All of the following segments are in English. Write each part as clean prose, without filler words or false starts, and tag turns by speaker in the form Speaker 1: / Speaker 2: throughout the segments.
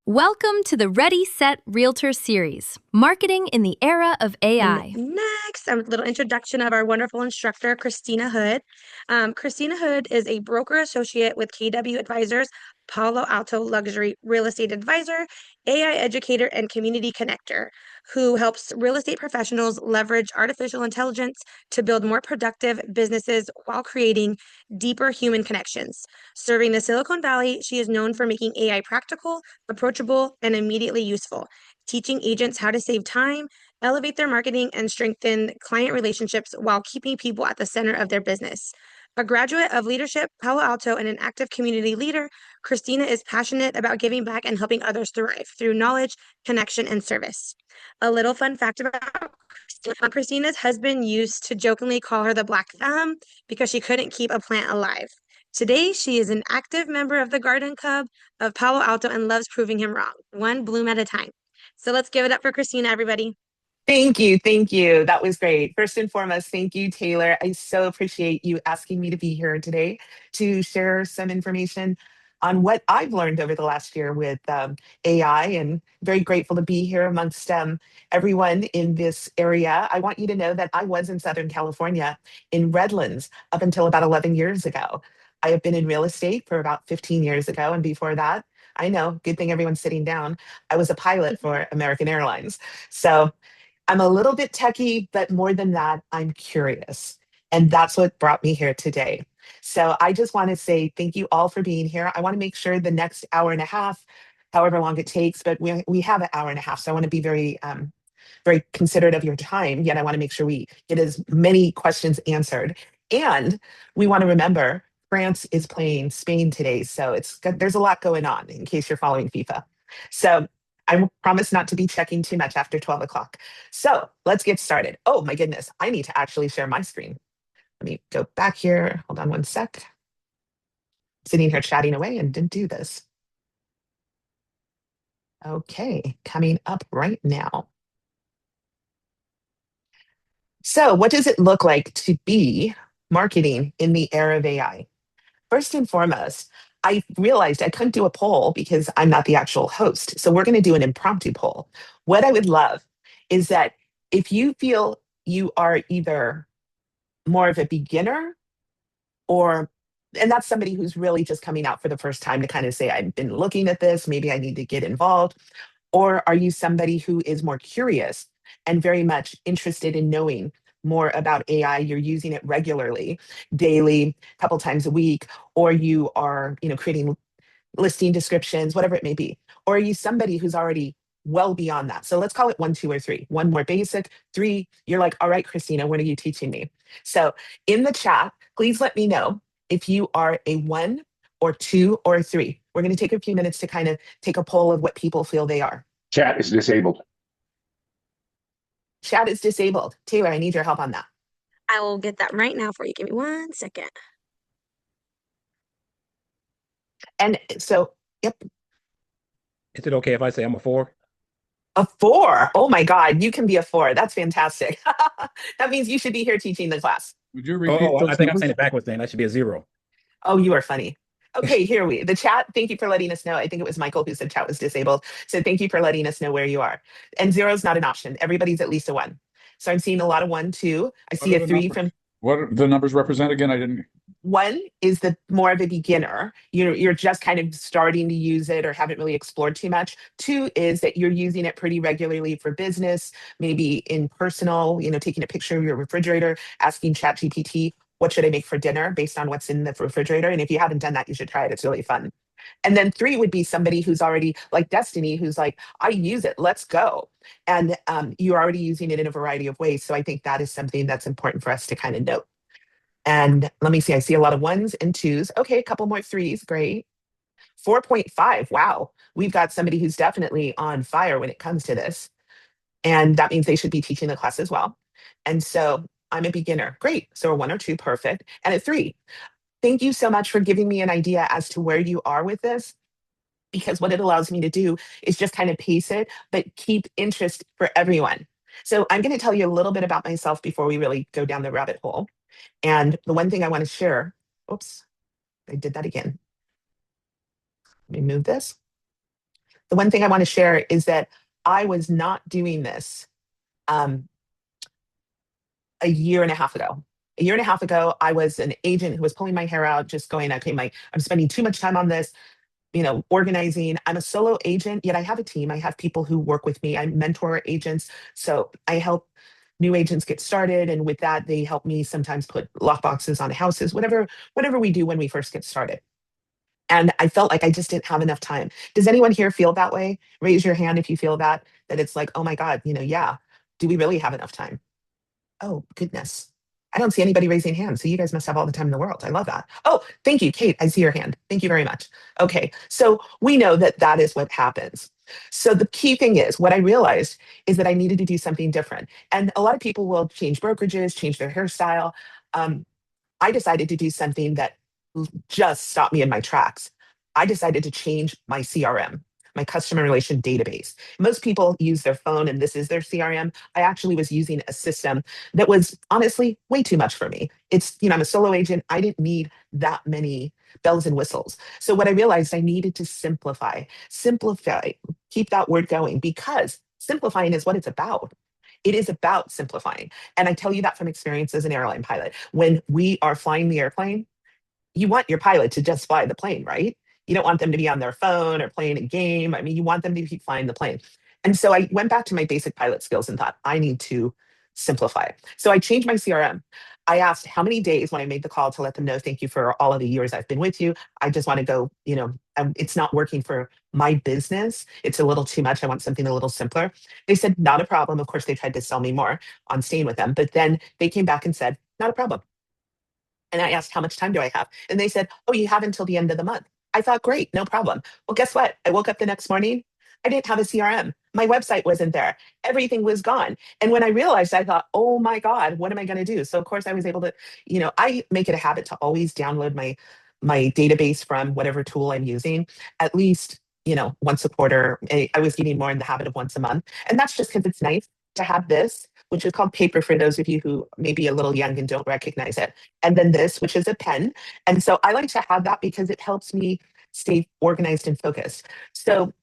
Speaker 1: Welcome to the Ready.Set.REALTOR series, Marketing in the Era of AI.
Speaker 2: Next, a little introduction of our wonderful instructor, Christina Hood. Christina Hood is a broker associate with KW Advisors, Palo Alto Luxury Real Estate Advisor, AI educator, and community connector, who helps real estate professionals leverage artificial intelligence to build more productive businesses while creating deeper human connections. Serving the Silicon Valley, she is known for making AI practical, approachable, and immediately useful, teaching agents how to save time, elevate their marketing, and strengthen client relationships while keeping people at the center of their business. A graduate of leadership, Palo Alto, and an active community leader, Christina is passionate about giving back and helping others thrive through knowledge, connection, and service. A little fun fact about Christina's husband used to jokingly call her the Black Thumb because she couldn't keep a plant alive. Today, she is an active member of the Garden Club of Palo Alto and loves proving him wrong, one bloom at a time. So let's give it up for Christina, everybody.
Speaker 3: Thank you. Thank you. That was great. First and foremost, thank you, Taylor. I so appreciate you asking me to be here today to share some information on what I've learned over the last year with AI, and very grateful to be here amongst everyone in this area. I want you to know that I was in Southern California in Redlands up until about 11 years ago. I have been in real estate for about 15 years ago. And before that, I know, good thing everyone's sitting down, I was a pilot for American Airlines. So I'm a little bit techie, but more than that, I'm curious. And that's what brought me here today. So I just want to say thank you all for being here. I want to make sure the next hour and a half, however long it takes, but we have an hour and a half. So I want to be very considerate of your time. Yet I want to make sure we get as many questions answered. And we want to remember France is playing Spain today. So there's a lot going on in case you're following FIFA. So I promise not to be checking too much after 12 o'clock. So let's get started. Oh my goodness, I need to actually share my screen. Let me go back here. Hold on one sec. Sitting here chatting away and didn't do this. Okay, coming up right now. So what does it look like to be marketing in the era of AI? First and foremost, I realized I couldn't do a poll because I'm not the actual host. So we're going to do an impromptu poll. What I would love is that if you feel you are either more of a beginner and that's somebody who's really just coming out for the first time to kind of say, I've been looking at this, maybe I need to get involved. Or are you somebody who is more curious and very much interested in knowing more about AI? You're using it regularly, daily, a couple times a week, or you are, creating listing descriptions, whatever it may be. Or are you somebody who's already well beyond that? So let's call it 1, 2, or 3. 1 more basic, 3, you're like, all right, Christina, what are you teaching me? So in the chat, please let me know if you are a 1 or 2 or 3. We're going to take a few minutes to kind of take a poll of what people feel they are.
Speaker 4: Chat is disabled.
Speaker 3: Chat is disabled. Taylor, I need your help on that.
Speaker 2: I will get that right now for you. Give me 1 second.
Speaker 3: And so, yep.
Speaker 5: Is it okay if I say I'm a 4?
Speaker 3: A 4? Oh my God, you can be a 4. That's fantastic. That means you should be here teaching the class.
Speaker 5: Would you repeat those? I think I'm saying it backwards then. That should be a 0.
Speaker 3: Oh, you are funny. Okay, the chat, thank you for letting us know. I think it was Michael who said chat was disabled. So thank you for letting us know where you are. And 0 is not an option. Everybody's at least a 1. So I'm seeing a lot of 1, 2. I see a 3 from...
Speaker 4: What do the numbers represent again? I didn't...
Speaker 3: 1 is the more of a beginner. You're just kind of starting to use it or haven't really explored too much. 2 is that you're using it pretty regularly for business, maybe in personal, taking a picture of your refrigerator, asking ChatGPT, what should I make for dinner based on what's in the refrigerator? And if you haven't done that, you should try it. It's really fun. And then 3 would be somebody who's already like Destiny, who's like, I use it, let's go. And you're already using it in a variety of ways. So I think that is something that's important for us to kind of note. And let me see, I see a lot of 1s and 2s. Okay, a couple more 3s, great. 4.5, wow. We've got somebody who's definitely on fire when it comes to this. And that means they should be teaching the class as well. And so I'm a beginner, great. So a 1 or 2, perfect. And a 3, thank you so much for giving me an idea as to where you are with this, because what it allows me to do is just kind of pace it, but keep interest for everyone. So I'm going to tell you a little bit about myself before we really go down the rabbit hole. And the one thing I want to share, oops, I did that again. Let me move this. The one thing I want to share is that I was not doing this a year and a half ago. A year and a half ago, I was an agent who was pulling my hair out, just going, okay, I'm spending too much time on this, organizing. I'm a solo agent, yet I have a team. I have people who work with me. I mentor agents. So I help new agents get started. And with that, they help me sometimes put lockboxes on houses, whatever we do when we first get started. And I felt like I just didn't have enough time. Does anyone here feel that way? Raise your hand if you feel that it's like, oh my God, yeah. Do we really have enough time? Oh, goodness. I don't see anybody raising hands. So you guys must have all the time in the world. I love that. Oh, thank you, Kate. I see your hand. Thank you very much. Okay. So we know that is what happens. So the key thing is what I realized is that I needed to do something different. And a lot of people will change brokerages, change their hairstyle. I decided to do something that just stopped me in my tracks. I decided to change my CRM, my customer relation database. Most people use their phone and this is their CRM. I actually was using a system that was honestly way too much for me. I'm a solo agent. I didn't need that many bells and whistles. So what I realized I needed to simplify, keep that word going because simplifying is what it's about. It is about simplifying. And I tell you that from experience as an airline pilot. When we are flying the airplane, you want your pilot to just fly the plane, right? You don't want them to be on their phone or playing a game. I mean, you want them to keep flying the plane. And so I went back to my basic pilot skills and thought, I need to simplify. So I changed my CRM. I asked how many days when I made the call to let them know, thank you for all of the years I've been with you. I just want to go, it's not working for my business. It's a little too much. I want something a little simpler. They said, not a problem. Of course, they tried to sell me more on staying with them. But then they came back and said, not a problem. And I asked, how much time do I have? And they said, oh, you have until the end of the month. I thought, great, no problem. Well, guess what? I woke up the next morning. I didn't have a CRM. My website wasn't there. Everything was gone. And when I realized, I thought, oh my God, what am I going to do? So of course I was able to, I make it a habit to always download my database from whatever tool I'm using, at least, once a quarter. I was getting more in the habit of once a month. And that's just because it's nice to have this, which is called paper for those of you who may be a little young and don't recognize it. And then this, which is a pen. And so I like to have that because it helps me stay organized and focused. So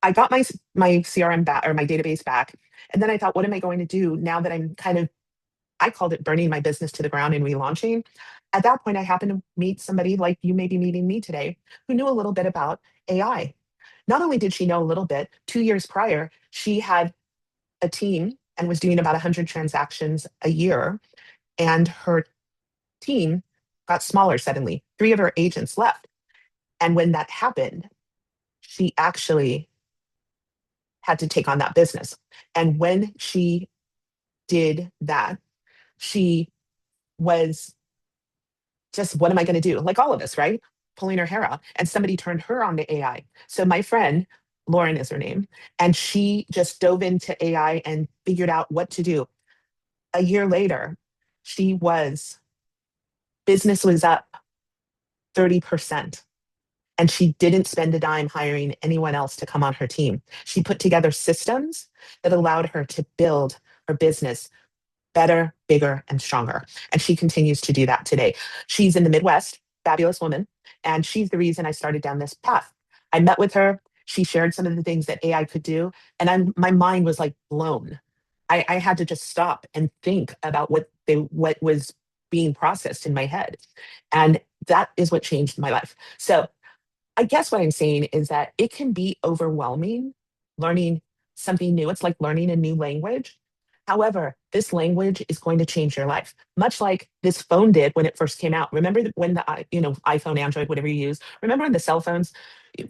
Speaker 3: I got my CRM back or my database back. And then I thought, what am I going to do now that I'm I called it burning my business to the ground and relaunching. At that point, I happened to meet somebody like you may be meeting me today who knew a little bit about AI. Not only did she know a little bit, 2 years prior, she had a team and was doing about 100 transactions a year. And her team got smaller suddenly. 3 of her agents left. And when that happened, she actually had to take on that business. And when she did that, she was just, what am I going to do? Like all of us, right? Pulling her hair out. And somebody turned her on to AI. So my friend, Lauren is her name, and she just dove into AI and figured out what to do. A year later, business was up 30%. And she didn't spend a dime hiring anyone else to come on her team. She put together systems that allowed her to build her business better, bigger, and stronger. And she continues to do that today. She's in the Midwest, fabulous woman. And she's the reason I started down this path. I met with her. She shared some of the things that AI could do. And my mind was like blown. I had to just stop and think about what was being processed in my head. And that is what changed my life. So I guess what I'm saying is that it can be overwhelming learning something new. It's like learning a new language. However, this language is going to change your life, much like this phone did when it first came out. Remember when the iPhone, Android, whatever you use. Remember when the cell phones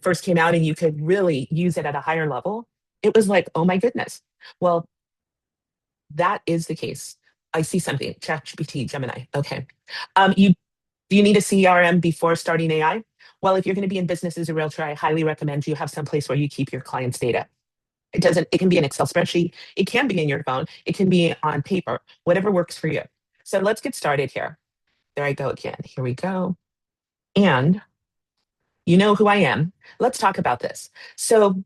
Speaker 3: first came out and you could really use it at a higher level? It was like, oh my goodness. Well, that is the case. I see something. ChatGPT, Gemini. Okay. Do you need a CRM before starting AI? Well, if you're going to be in business as a realtor, I highly recommend you have some place where you keep your clients' data. It can be an Excel spreadsheet. It can be in your phone. It can be on paper, whatever works for you. So let's get started here. There I go again. Here we go. And you know who I am. Let's talk about this. So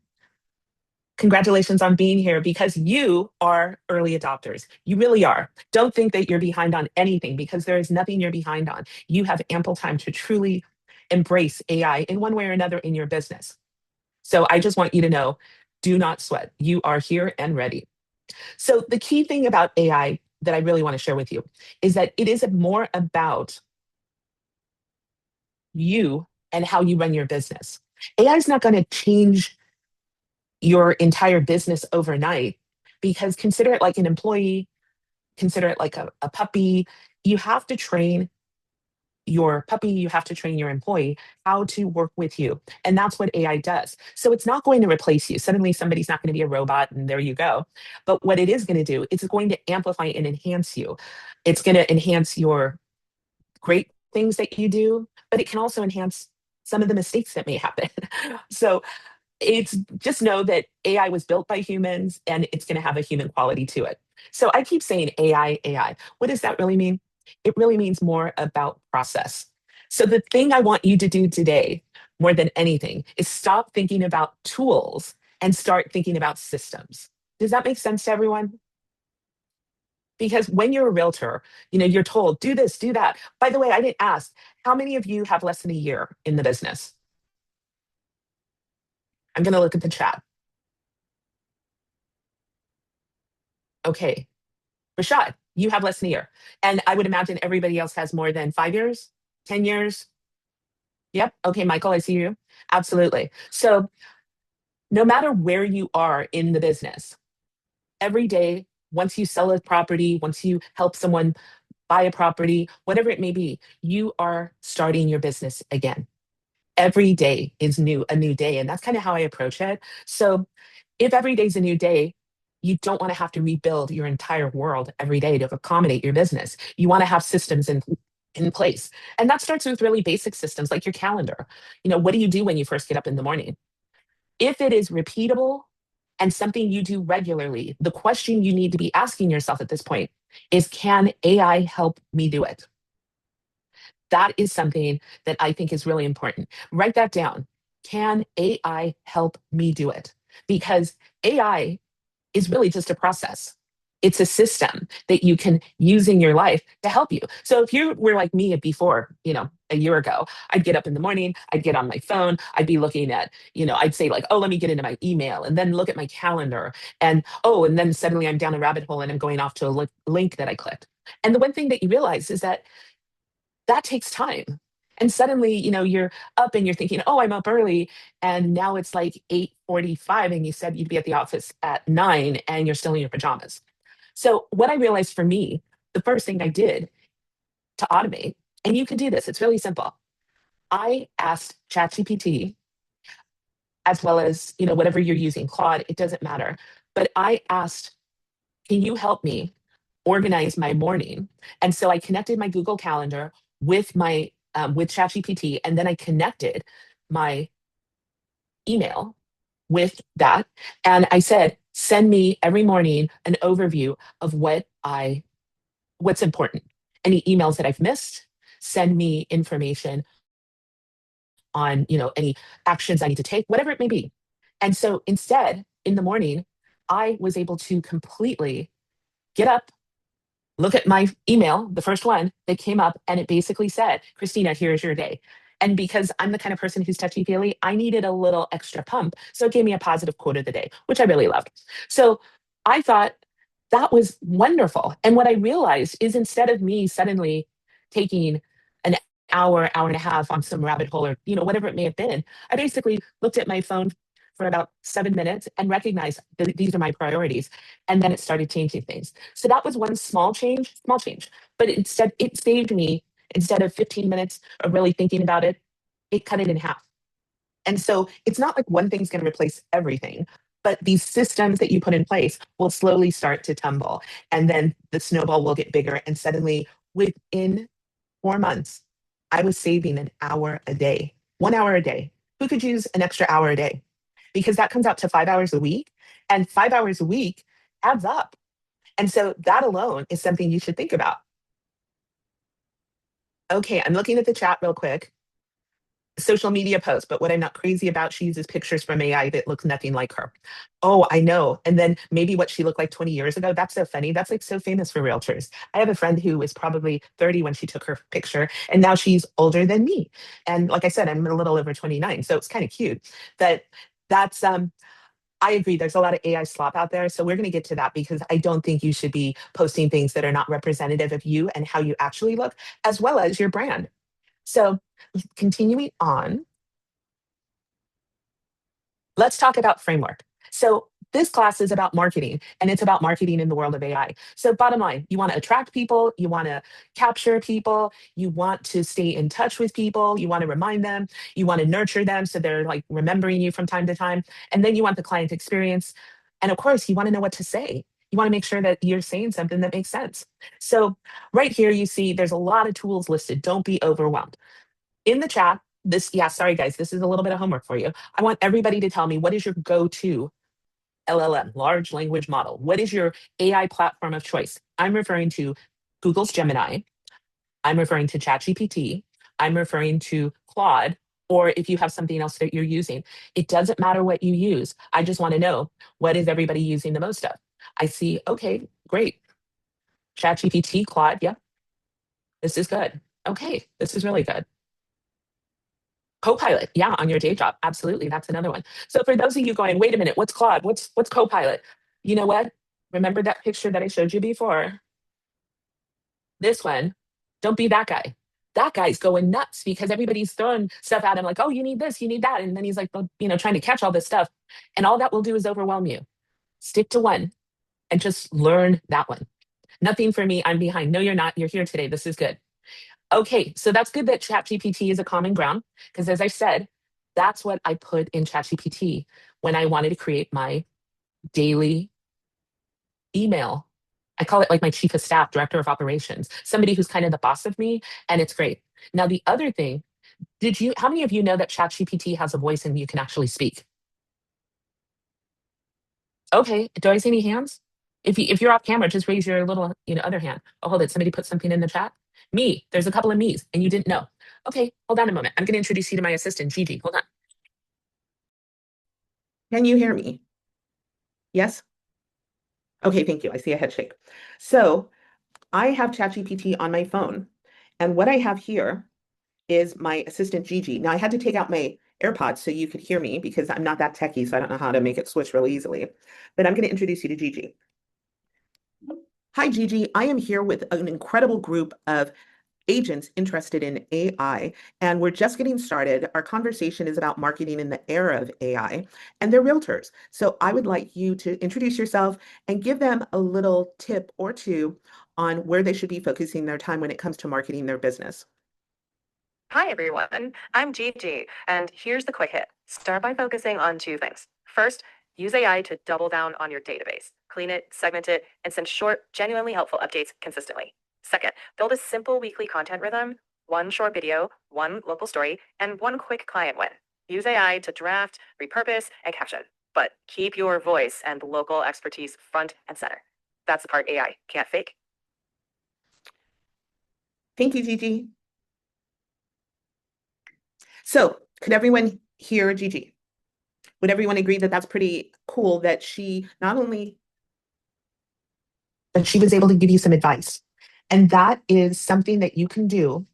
Speaker 3: Congratulations on being here because you are early adopters. You really are. Don't think that you're behind on anything because there is nothing you're behind on. You have ample time to truly embrace AI in one way or another in your business. So I just want you to know, do not sweat. You are here and ready. So the key thing about AI that I really want to share with you is that it is more about you and how you run your business. AI is not going to change your entire business overnight because consider it like an employee, consider it like a puppy. You have to train your puppy, you have to train your employee how to work with you. And that's what AI does. So it's not going to replace you. Suddenly somebody's not going to be a robot and there you go. But what it is going to do, it's going to amplify and enhance you. It's going to enhance your great things that you do, but it can also enhance some of the mistakes that may happen. So it's just know that AI was built by humans and it's going to have a human quality to it. So I keep saying AI, AI. What does that really mean? It really means more about process. So the thing I want you to do today, more than anything, is stop thinking about tools and start thinking about systems. Does that make sense to everyone? Because when you're a realtor, you're told, do this, do that. By the way, I didn't ask, how many of you have less than a year in the business? I'm going to look at the chat. Okay. Rashad, you have less than a year. And I would imagine everybody else has more than 5 years, 10 years. Yep. Okay, Michael, I see you. Absolutely. So no matter where you are in the business, every day, once you sell a property, once you help someone buy a property, whatever it may be, you are starting your business again. Every day is a new day. And that's kind of how I approach it. So if every day is a new day, you don't want to have to rebuild your entire world every day to accommodate your business. You want to have systems in place. And that starts with really basic systems like your calendar. What do you do when you first get up in the morning? If it is repeatable and something you do regularly, the question you need to be asking yourself at this point is, can AI help me do it? That is something that I think is really important. Write that down. Can AI help me do it? Because AI is really just a process. It's a system that you can use in your life to help you. So if you were like me before, a year ago, I'd get up in the morning, I'd get on my phone, I'd be looking at, I'd say like, oh, let me get into my email and then look at my calendar. And then suddenly I'm down a rabbit hole and I'm going off to a link that I clicked. And the one thing that you realize is that takes time. And suddenly, you're up and you're thinking, oh, I'm up early. And now it's like 8:45 and you said you'd be at the office at 9 and you're still in your pajamas. So what I realized for me, the first thing I did to automate, and you can do this, it's really simple. I asked ChatGPT, as well as, whatever you're using, Claude, it doesn't matter. But I asked, can you help me organize my morning? And so I connected my Google Calendar with my with ChatGPT, and then I connected my email with that, and I said, send me every morning an overview of what's important. Any emails that I've missed, send me information on any actions I need to take, whatever it may be. And so instead, in the morning, I was able to completely get up, look at my email, the first one that came up, and it basically said, Christina, here's your day. And because I'm the kind of person who's touchy feely, I needed a little extra pump. So it gave me a positive quote of the day, which I really loved. So I thought that was wonderful. And what I realized is instead of me suddenly taking an hour and a half on some rabbit hole or, whatever it may have been, I basically looked at my phone for about 7 minutes and recognized that these are my priorities. And then it started changing things. So that was one small change, but instead it saved me, instead of 15 minutes of really thinking about it, it cut it in half. And so it's not like one thing's going to replace everything, but these systems that you put in place will slowly start to tumble. And then the snowball will get bigger. And suddenly within 4 months, I was saving an hour a day, 1 hour a day. Who could use an extra hour a day? Because that comes out to 5 hours a week, and 5 hours a week adds up. And so that alone is something you should think about. Okay, I'm looking at the chat real quick. social media post, but what I'm not crazy about, she uses pictures from AI that look nothing like her. Oh, I know. And then maybe what she looked like 20 years ago, that's so funny. That's like so famous for realtors. I have a friend who was probably 30 when she took her picture, and now she's older than me. And like I said, I'm a little over 29, so it's kind of cute. But that's I agree. There's a lot of AI slop out there. So we're going to get to that because I don't think you should be posting things that are not representative of you and how you actually look, as well as your brand. So continuing on, let's talk about framework. So this class is about marketing, and it's about marketing in the world of AI. So bottom line, you want to attract people, you want to capture people, you want to stay in touch with people, you want to remind them, you want to nurture them so they're like remembering you from time to time, and then you want the client experience. And of course, you want to know what to say. You want to make sure that you're saying something that makes sense. So right here, you see there's a lot of tools listed. Don't be overwhelmed. In the chat, sorry guys, this is a little bit of homework for you. I want everybody to tell me, what is your go-to LLM, large language model? What is your AI platform of choice? I'm referring to Google's Gemini. I'm referring to ChatGPT. I'm referring to Claude, or if you have something else that you're using. It doesn't matter what you use. I just want to know, what is everybody using the most of? I see, okay, great. ChatGPT, Claude, yeah, this is good. Okay, this is really good. Copilot, yeah, on your day job. Absolutely. That's another one. So for those of you going, wait a minute, what's Claude? What's Copilot? You know what? Remember that picture that I showed you before? This one, don't be that guy. That guy's going nuts because everybody's throwing stuff at him like, oh, you need this, you need that. And then he's like, trying to catch all this stuff. And all that will do is overwhelm you. Stick to one and just learn that one. Nothing for me. I'm behind. No, you're not. You're here today. This is good. Okay, so that's good that ChatGPT is a common ground because, as I said, that's what I put in ChatGPT when I wanted to create my daily email. I call it like my chief of staff, director of operations, somebody who's kind of the boss of me, and it's great. Now, the other thing, how many of you know that ChatGPT has a voice and you can actually speak? Okay, do I see any hands? If you're off camera, just raise your little, other hand. Oh, hold it. Somebody put something in the chat. Me. There's a couple of me's, and you didn't know. Okay, hold on a moment. I'm going to introduce you to my assistant, Gigi. Hold on.
Speaker 6: Can you hear me? Yes? Okay, thank you. I see a head shake. So I have ChatGPT on my phone, and what I have here is my assistant Gigi. Now I had to take out my AirPods so you could hear me because I'm not that techie, so I don't know how to make it switch really easily. But I'm going to introduce you to Gigi. Hi, Gigi. I am here with an incredible group of agents interested in AI, and we're just getting started. Our conversation is about marketing in the era of AI, and they're realtors. So I would like you to introduce yourself and give them a little tip or two on where they should be focusing their time when it comes to marketing their business.
Speaker 7: Hi, everyone. I'm Gigi, and here's the quick hit. Start by focusing on two things. First, use AI to double down on your database. Clean it, segment it, and send short, genuinely helpful updates consistently. Second, build a simple weekly content rhythm, one short video, one local story, and one quick client win. Use AI to draft, repurpose, and caption, but keep your voice and local expertise front and center. That's the part AI can't fake.
Speaker 6: Thank you, Gigi. So could everyone hear Gigi? Would everyone agree that that's pretty cool that she not only
Speaker 3: But she was able to give you some advice. And that is something that you can do.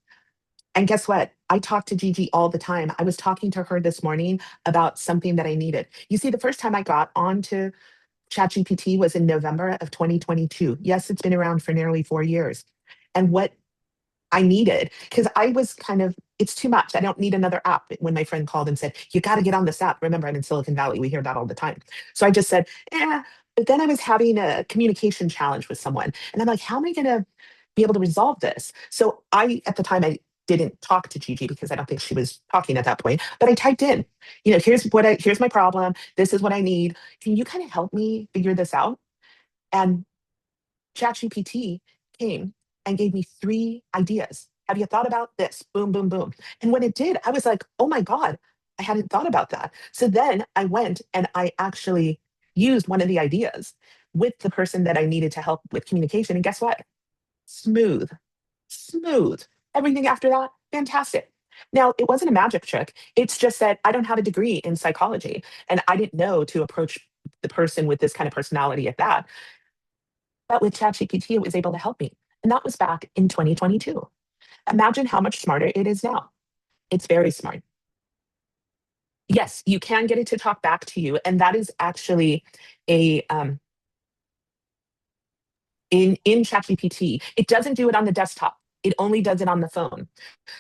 Speaker 3: And guess what? I talk to Gigi all the time. I was talking to her this morning about something that I needed. You see, the first time I got onto ChatGPT was in November of 2022. Yes, it's been around for nearly 4 years. And what I needed, because I was it's too much. I don't need another app. When my friend called and said, you got to get on this app. Remember, I'm in Silicon Valley. We hear that all the time. So I just said, eh. But then I was having a communication challenge with someone. And I'm like, how am I going to be able to resolve this? So at the time, I didn't talk to Gigi because I don't think she was talking at that point. But I typed in, here's my problem. This is what I need. Can you kind of help me figure this out? And ChatGPT came and gave me 3 ideas. Have you thought about this? Boom, boom, boom. And when it did, I was like, oh my God, I hadn't thought about that. So then I went and I actually used one of the ideas with the person that I needed to help with communication. And guess what? Smooth, smooth. Everything after that, fantastic. Now, it wasn't a magic trick. It's just that I don't have a degree in psychology, and I didn't know to approach the person with this kind of personality at that. But with ChatGPT, it was able to help me. And that was back in 2022. Imagine how much smarter it is now. It's very smart. Yes, you can get it to talk back to you. And that is actually a in ChatGPT. It doesn't do it on the desktop. It only does it on the phone.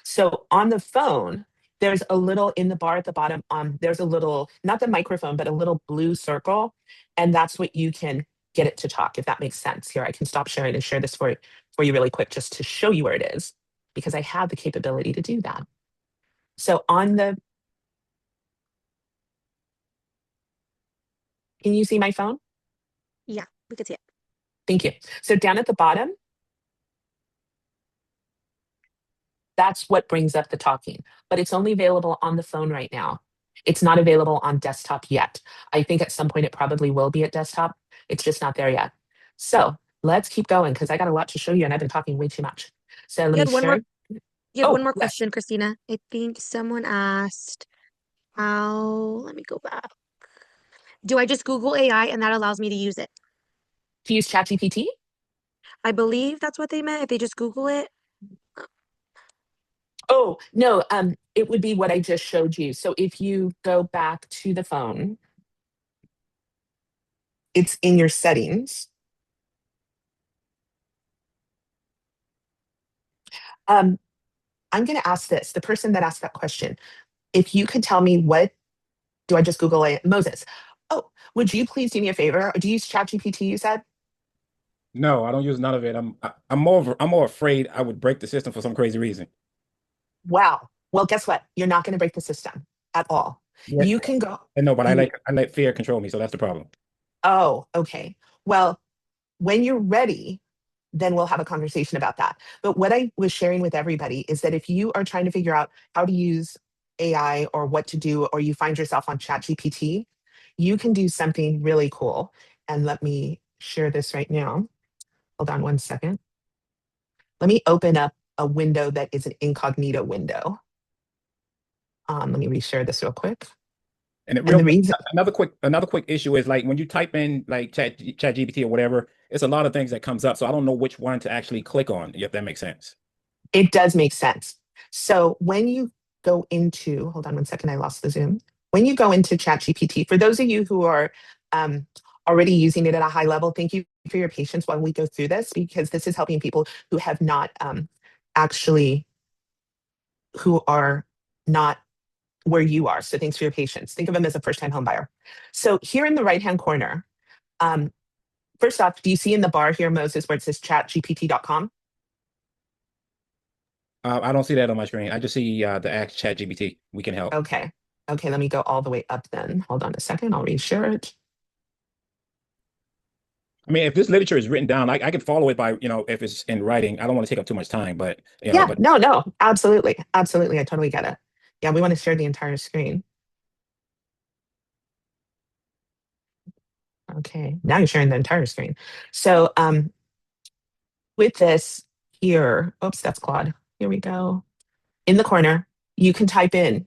Speaker 3: So on the phone, there's a little in the bar at the bottom, there's a little, not the microphone, but a little blue circle. And that's what you can get it to talk, if that makes sense. Here, I can stop sharing and share this for you really quick, just to show you where it is, because I have the capability to do that. So on the, can you see my phone?
Speaker 2: Yeah, we could see it.
Speaker 3: Thank you. So down at the bottom, that's what brings up the talking, but it's only available on the phone right now. It's not available on desktop yet. I think at some point it probably will be at desktop. It's just not there yet. So let's keep going, because I got a lot to show you and I've been talking way too much. So let me share.
Speaker 2: You had one more
Speaker 3: Yes.
Speaker 2: question, Christina. I think someone asked how, let me go back. Do I just Google AI and that allows me to use it?
Speaker 3: To use ChatGPT?
Speaker 2: I believe that's what they meant. If they just Google it.
Speaker 3: Oh, no, it would be what I just showed you. So if you go back to the phone, it's in your settings. I'm going to ask this, the person that asked that question, if you could tell me, what do I just Google it? Moses. Oh, would you please do me a favor? Do you use ChatGPT, you said?
Speaker 5: No, I don't use none of it. I'm more afraid I would break the system for some crazy reason.
Speaker 3: Wow. Well, guess what? You're not going to break the system at all.
Speaker 5: Yeah.
Speaker 3: You can go.
Speaker 5: I know, but I let fear control me, so that's the problem.
Speaker 3: Oh, okay. Well, when you're ready, then we'll have a conversation about that. But what I was sharing with everybody is that if you are trying to figure out how to use AI or what to do, or you find yourself on ChatGPT, you can do something really cool. And let me share this right now. Hold on one second. Let me open up a window that is an incognito window. Let me reshare this real quick.
Speaker 5: And
Speaker 3: the reason,
Speaker 5: another quick issue is, like, when you type in like ChatGPT or whatever, it's a lot of things that comes up. So I don't know which one to actually click on, if that makes sense.
Speaker 3: it does make sense. So when you go into, hold on one second, I lost the Zoom. When you go into ChatGPT, for those of you who are already using it at a high level, thank you for your patience while we go through this, because this is helping people who have not who are not where you are. So thanks for your patience. Think of them as a first-time home buyer. So here in the right-hand corner, first off, do you see in the bar here, Moses, where it says chatgpt.com?
Speaker 5: I don't see that on my screen. I just see the Ask ChatGPT. We can help.
Speaker 3: Okay. Okay, let me go all the way up then. Hold on a second. I'll reshare it.
Speaker 5: I mean, if this literature is written down, I could follow it by, if it's in writing. I don't want to take up too much time, but
Speaker 3: No, absolutely. Absolutely. I totally get it. Yeah, we want to share the entire screen. Okay, now you're sharing the entire screen. So with this here, oops, that's Claude. Here we go. In the corner, you can type in,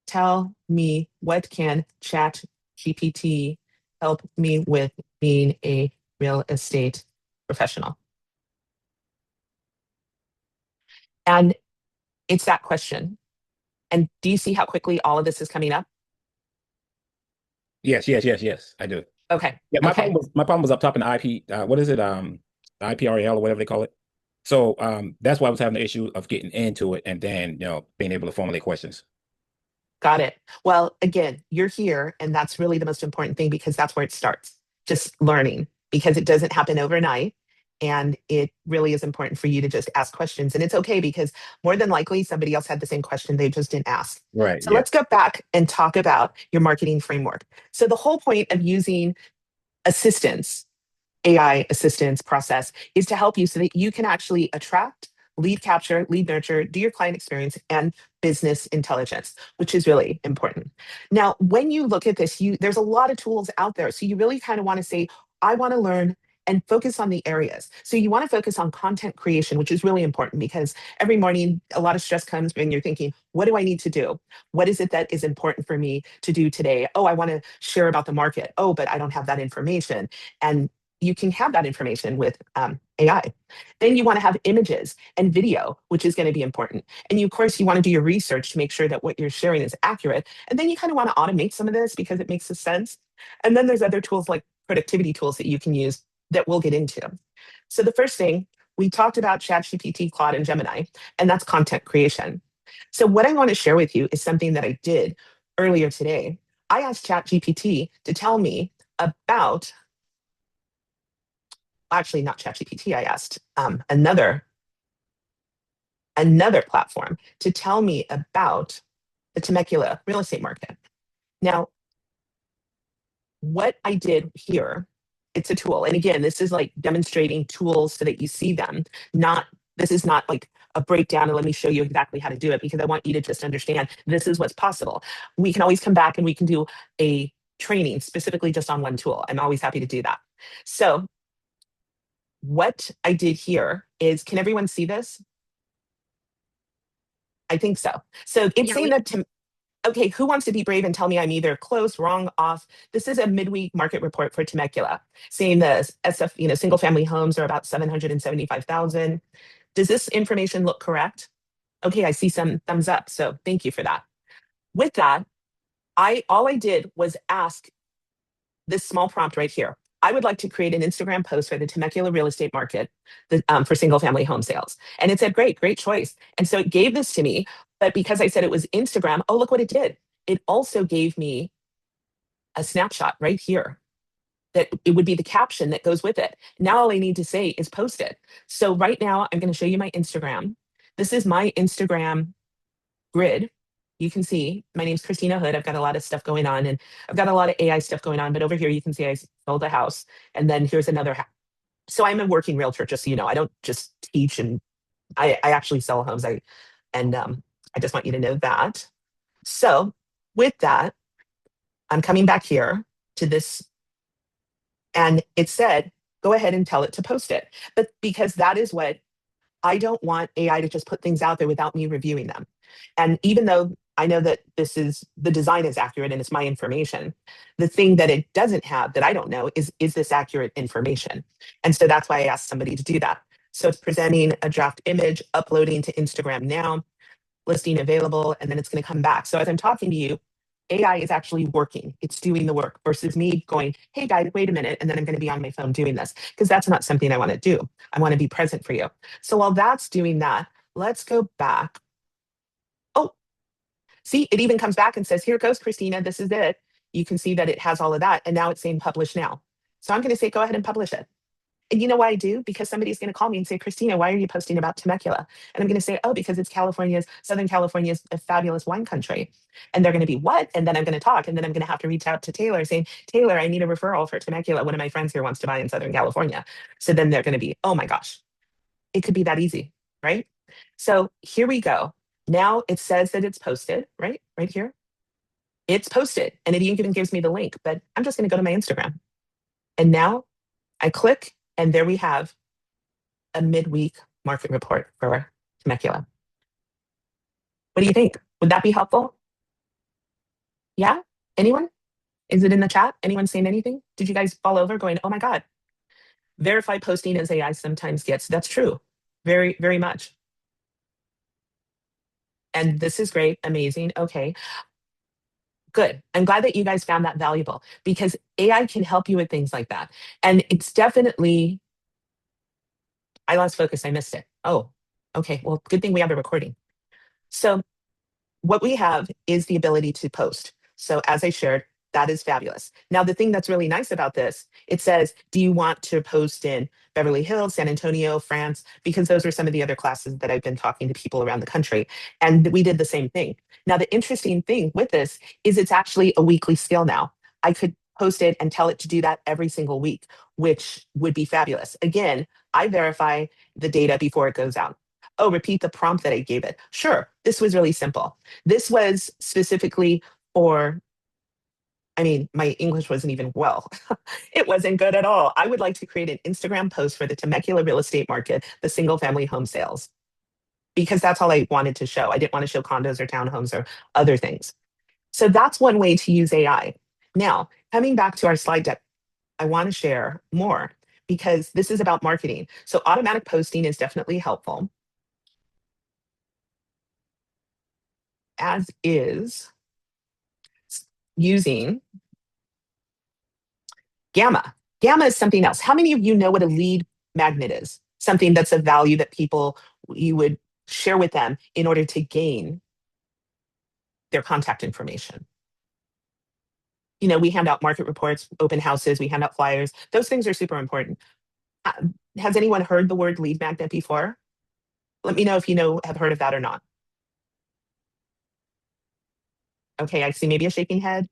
Speaker 3: tell me, what can ChatGPT help me with being a real estate professional? And it's that question. And do you see how quickly all of this is coming up?
Speaker 5: Yes, I do.
Speaker 3: Okay.
Speaker 5: Yeah, my problem was up top in the IP. What is it? IPREL or whatever they call it. So that's why I was having the issue of getting into it and then being able to formulate questions.
Speaker 3: Got it. Well, again, you're here, and that's really the most important thing, because that's where it starts. Just learning, because it doesn't happen overnight. And it really is important for you to just ask questions. And it's okay, because more than likely somebody else had the same question, they just didn't ask.
Speaker 5: Right.
Speaker 3: So let's go back and talk about your marketing framework. So the whole point of using assistance, AI assistance process, is to help you so that you can actually attract, lead capture, lead nurture, do your client experience, and business intelligence, which is really important. Now, when you look at this, there's a lot of tools out there. So you really kind of want to say, I want to learn and focus on the areas. So you want to focus on content creation, which is really important because every morning a lot of stress comes when you're thinking, what do I need to do? What is it that is important for me to do today? Oh, I want to share about the market. Oh, but I don't have that information. And you can have that information with AI. Then you want to have images and video, which is going to be important. And you, of course, you want to do your research to make sure that what you're sharing is accurate. And then you kind of want to automate some of this because it makes sense. And then there's other tools like productivity tools that you can use that we'll get into. So the first thing, we talked about ChatGPT, Claude, and Gemini, and that's content creation. So what I want to share with you is something that I did earlier today. I asked ChatGPT to tell me about, actually not ChatGPT, I asked another platform to tell me about the Temecula real estate market. Now, what I did here, it's a tool. And again, this is like demonstrating tools so that you see them. This is not like a breakdown and let me show you exactly how to do it because I want you to just understand this is what's possible. We can always come back and we can do a training specifically just on one tool. I'm always happy to do that. So what I did here is, can everyone see this? I think so. So it's saying that okay, who wants to be brave and tell me I'm either close, wrong, off? This is a midweek market report for Temecula, saying the SF, single family homes are about 775,000. Does this information look correct? Okay, I see some thumbs up, so thank you for that. With that, all I did was ask this small prompt right here. I would like to create an Instagram post for the Temecula real estate market for single family home sales. And it said, great choice. And so it gave this to me, but because I said it was Instagram, oh, look what it did. It also gave me a snapshot right here that it would be the caption that goes with it. Now all I need to say is post it. So right now I'm going to show you my Instagram. This is my Instagram grid. You can see my name's Christina Hood. I've got a lot of stuff going on and I've got a lot of AI stuff going on, but over here you can see I sold a house and then here's another house. So I'm a working realtor, just so you know. I don't just teach and I actually sell homes. I just want you to know that. So with that, I'm coming back here to this and it said, go ahead and tell it to post it. But because that is what I don't want AI to just put things out there without me reviewing them. And even though I know that the design is accurate and it's my information, the thing that it doesn't have that I don't know is this accurate information? And so that's why I asked somebody to do that. So it's presenting a draft image, uploading to Instagram now, listing available, and then it's going to come back. So as I'm talking to you, AI is actually working. It's doing the work versus me going, hey guys, wait a minute. And then I'm going to be on my phone doing this because that's not something I want to do. I want to be present for you. So while that's doing that, let's go back. Oh, see, it even comes back and says, here it goes, Christina, this is it. You can see that it has all of that. And now it's saying publish now. So I'm going to say, go ahead and publish it. And you know why I do? Because somebody's going to call me and say, Christina, why are you posting about Temecula? And I'm going to say, oh, because it's Southern California's a fabulous wine country. And they're going to be, what? And then I'm going to talk. And then I'm going to have to reach out to Taylor saying, Taylor, I need a referral for Temecula. One of my friends here wants to buy in Southern California. So then they're going to be, oh my gosh, it could be that easy, right? So here we go. Now it says that it's posted, right? Right here. It's posted. And it even gives me the link, but I'm just going to go to my Instagram. And now I click, and there we have a midweek market report for Temecula. What do you think? Would that be helpful? Yeah? Anyone? Is it in the chat? Anyone saying anything? Did you guys fall over going, oh my God, verified posting as AI sometimes gets? That's true. Very, very much. And this is great. Amazing. Okay. Good. I'm glad that you guys found that valuable because AI can help you with things like that. And it's definitely, I lost focus. I missed it. Oh, okay. Well, good thing we have the recording. So what we have is the ability to post. So as I shared, that is fabulous. Now, the thing that's really nice about this, it says, do you want to post in Beverly Hills, San Antonio, France? Because those are some of the other classes that I've been talking to people around the country. And we did the same thing. Now, the interesting thing with this is it's actually a weekly skill now. I could post it and tell it to do that every single week, which would be fabulous. Again, I verify the data before it goes out. Oh, repeat the prompt that I gave it. Sure, this was really simple. This was specifically for I mean, my English wasn't even well. It wasn't good at all. I would like to create an Instagram post for the Temecula real estate market, the single family home sales, because that's all I wanted to show. I didn't want to show condos or townhomes or other things. So that's one way to use AI. Now, coming back to our slide deck, I want to share more because this is about marketing. So automatic posting is definitely helpful, as is using Gamma. Gamma is something else. How many of you know what a lead magnet is? Something that's of value that people, you would share with them in order to gain their contact information. You know, we hand out market reports, open houses, we hand out flyers. Those things are super important. Has anyone heard the word lead magnet before? Let me know if you have heard of that or not. Okay, I see maybe a shaking head.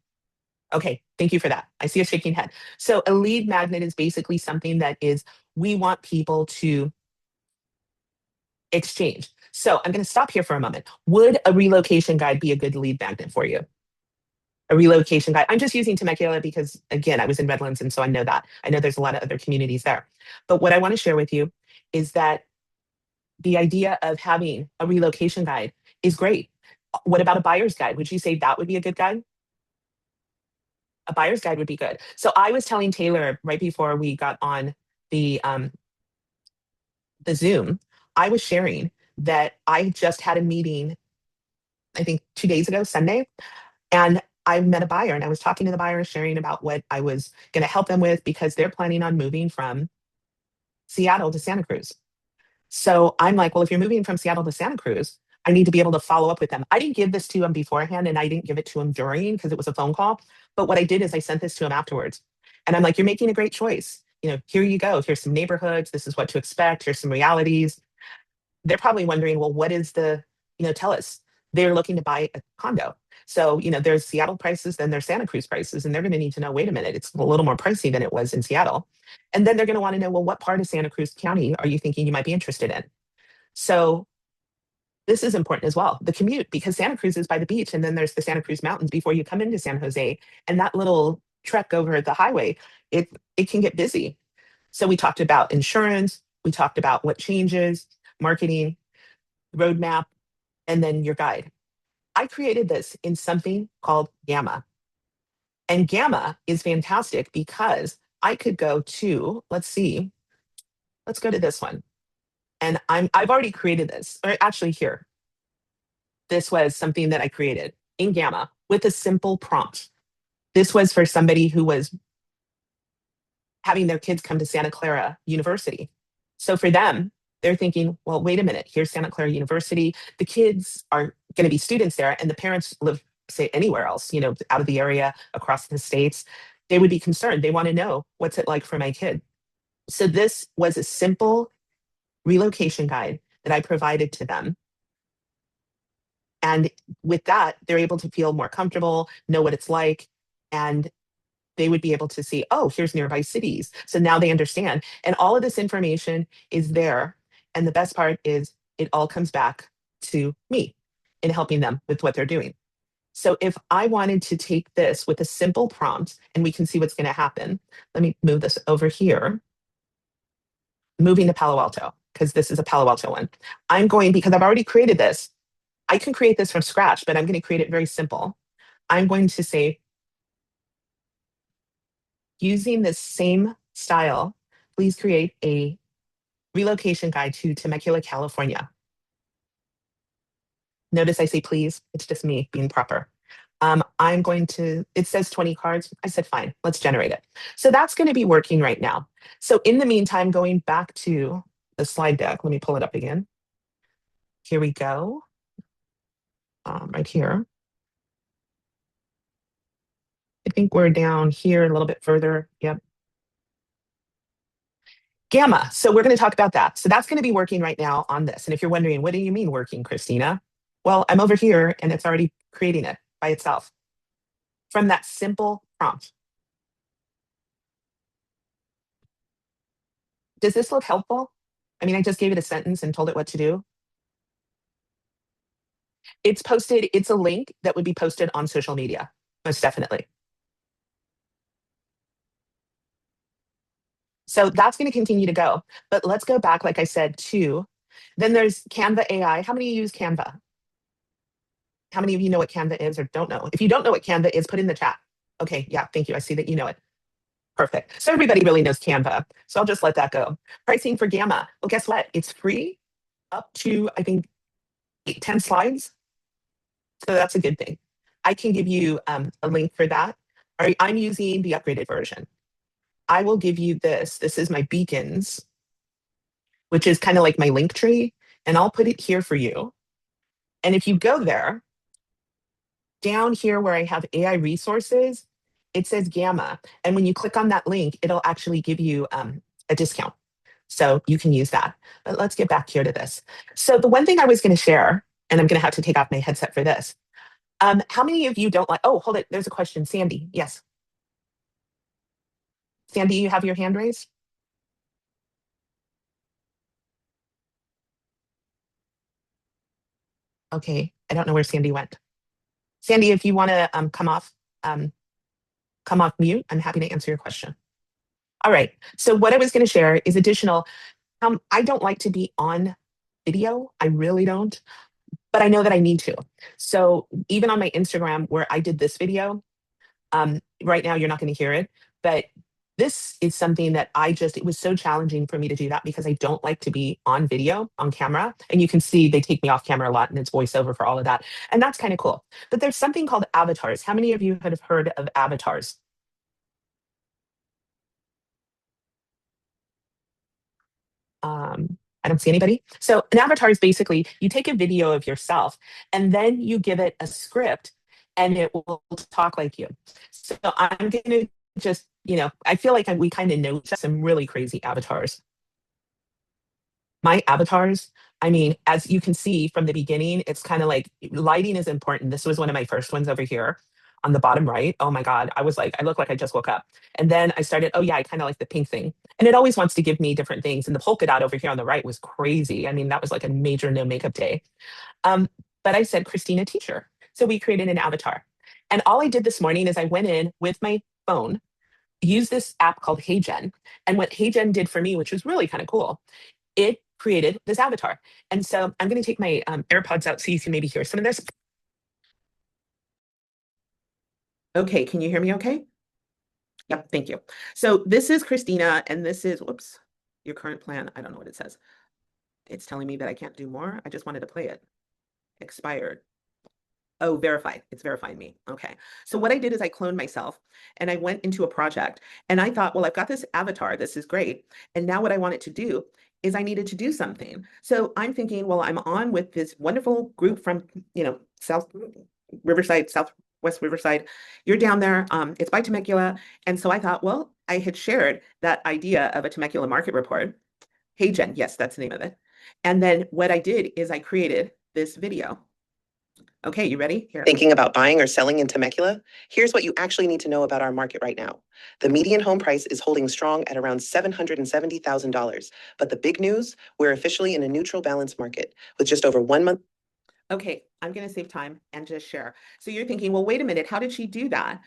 Speaker 3: Okay, thank you for that. I see a shaking head. So a lead magnet is basically something that is, we want people to exchange. So I'm going to stop here for a moment. Would a relocation guide be a good lead magnet for you? A relocation guide. I'm just using Temecula because, again, I was in Redlands, and so I know that. I know there's a lot of other communities there. But what I want to share with you is that the idea of having a relocation guide is great. What about a buyer's guide? Would you say that would be a good guide? A buyer's guide would be good. So I was telling Taylor right before we got on the Zoom, I was sharing that I just had a meeting, I think 2 days ago, Sunday, and I met a buyer and I was talking to the buyer, sharing about what I was going to help them with because they're planning on moving from Seattle to Santa Cruz. So I'm like, well, if you're moving from Seattle to Santa Cruz, I need to be able to follow up with them. I didn't give this to him beforehand and I didn't give it to him during because it was a phone call. But what I did is I sent this to him afterwards. And I'm like, you're making a great choice. You know, here you go. Here's some neighborhoods. This is what to expect. Here's some realities. They're probably wondering, well, what is tell us. They're looking to buy a condo. So, there's Seattle prices, then there's Santa Cruz prices, and they're going to need to know, wait a minute, it's a little more pricey than it was in Seattle. And then they're going to want to know, well, what part of Santa Cruz County are you thinking you might be interested in? So this is important as well, the commute, because Santa Cruz is by the beach, and then there's the Santa Cruz Mountains before you come into San Jose. And that little trek over the highway, it can get busy. So we talked about insurance, we talked about what changes, marketing, roadmap, and then your guide. I created this in something called Gamma. And Gamma is fantastic because I could go to, let's go to this one. And I've already created this, or actually here. This was something that I created in Gamma with a simple prompt. This was for somebody who was having their kids come to Santa Clara University. So for them, they're thinking, well, wait a minute, here's Santa Clara University. The kids are going to be students there, and the parents live, say, anywhere else, out of the area, across the states. They would be concerned. They want to know, what's it like for my kid? So this was a simple relocation guide that I provided to them. And with that, they're able to feel more comfortable, know what it's like, and they would be able to see, oh, here's nearby cities. So now they understand. And all of this information is there. And the best part is it all comes back to me in helping them with what they're doing. So if I wanted to take this with a simple prompt, and we can see what's going to happen, let me move this over here. Moving to Palo Alto, because this is a Palo Alto one. Because I've already created this, I can create this from scratch, but I'm going to create it very simple. I'm going to say, using this same style, please create a relocation guide to Temecula, California. Notice I say please, it's just me being proper. It says 20 cards. I said, fine, let's generate it. So that's going to be working right now. So in the meantime, going back to the slide deck, let me pull it up again. Here we go. Right here. I think we're down here a little bit further. Yep. Gamma. So we're going to talk about that. So that's going to be working right now on this. And if you're wondering, what do you mean working, Christina? Well, I'm over here and it's already creating it by itself from that simple prompt. Does this look helpful? I mean, I just gave it a sentence and told it what to do. It's a link that would be posted on social media, most definitely. So that's going to continue to go. But let's go back, like I said, to then there's Canva AI. How many use Canva? How many of you know what Canva is or don't know? If you don't know what Canva is, put in the chat. Okay, yeah, thank you. I see that you know it. Perfect. So everybody really knows Canva. So I'll just let that go. Pricing for Gamma. Well, guess what? It's free up to, I think, 10 slides. So that's a good thing. I can give you a link for that. I'm using the upgraded version. I will give you this. This is my beacons, which is kind of like my link tree. And I'll put it here for you. And if you go there, down here where I have AI resources, it says Gamma. And when you click on that link, it'll actually give you a discount. So you can use that. But let's get back here to this. So the one thing I was going to share, and I'm going to have to take off my headset for this. How many of you don't like, oh, hold it. There's a question. Sandy, yes. Sandy, you have your hand raised? Okay, I don't know where Sandy went. Sandy, if you want to come off mute, I'm happy to answer your question. All right, so what I was going to share is additional. I don't like to be on video. I really don't, but I know that I need to. So even on my Instagram where I did this video, right now you're not going to hear it, but this is something that it was so challenging for me to do that because I don't like to be on video, on camera. And you can see they take me off camera a lot and it's voiceover for all of that. And that's kind of cool. But there's something called avatars. How many of you have heard of avatars? I don't see anybody. So an avatar is basically you take a video of yourself and then you give it a script and it will talk like you. So I'm going to just, I feel like we kind of know some really crazy avatars. My avatars, I mean, as you can see from the beginning, it's kind of like lighting is important. This was one of my first ones over here on the bottom right. Oh my God. I was like, I look like I just woke up. And then I started, oh yeah, I kind of like the pink thing. And it always wants to give me different things. And the polka dot over here on the right was crazy. I mean, that was like a major no makeup day. But I said, Christina teacher. So we created an avatar. And all I did this morning is I went in with my phone, used this app called HeyGen. And what HeyGen did for me, which was really kind of cool, it created this avatar. And so I'm going to take my AirPods out so you can maybe hear some of this.
Speaker 6: Okay, can you hear me okay? Yep, thank you. So this is Christina, and this is, whoops, your current plan. I don't know what it says. It's telling me that I can't do more. I just wanted to play it. Expired. Oh, verified. It's verifying me. Okay. So what I did is I cloned myself and I went into a project and I thought, well, I've got this avatar. This is great. And now what I wanted to do is I needed to do something. So I'm thinking, well, I'm on with this wonderful group from, South Riverside, Southwest Riverside. You're down there. It's by Temecula. And so I thought, well, I had shared that idea of a Temecula market report. Hey, Jen. Yes, that's the name of it. And then what I did is I created this video. Okay, you ready? Here.
Speaker 8: Thinking about buying or selling in Temecula? Here's what you actually need to know about our market right now. The median home price is holding strong at around $770,000. But the big news, we're officially in a neutral balance market with just over 1 month.
Speaker 6: Okay, I'm going to save time and just share. So you're thinking, well, wait a minute, how did she do that?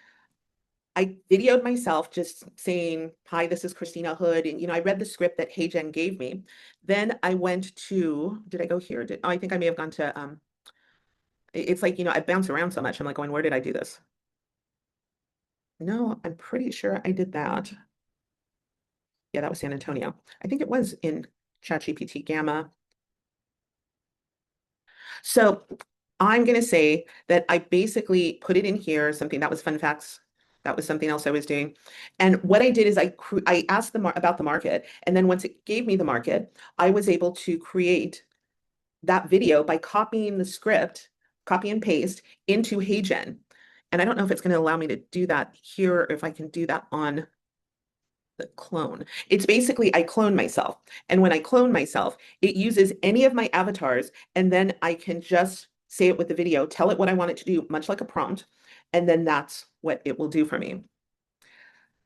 Speaker 6: I videoed myself just saying, hi, this is Christina Hood. And, I read the script that HeyGen gave me. Then I went to, did I go here? I think I may have gone to, it's like, I bounce around so much. I'm like going, where did I do this? No, I'm pretty sure I did that. Yeah, that was San Antonio. I think it was in ChatGPT Gamma. So I'm going to say that I basically put it in here, something that was fun facts. That was something else I was doing. And what I did is I asked them about the market. And then once it gave me the market, I was able to create that video by copying the script, copy and paste into HeyGen. And I don't know if it's going to allow me to do that here, or if I can do that on the clone. It's basically, I clone myself. And when I clone myself, it uses any of my avatars, and then I can just say it with the video, tell it what I want it to do, much like a prompt. And then that's what it will do for me.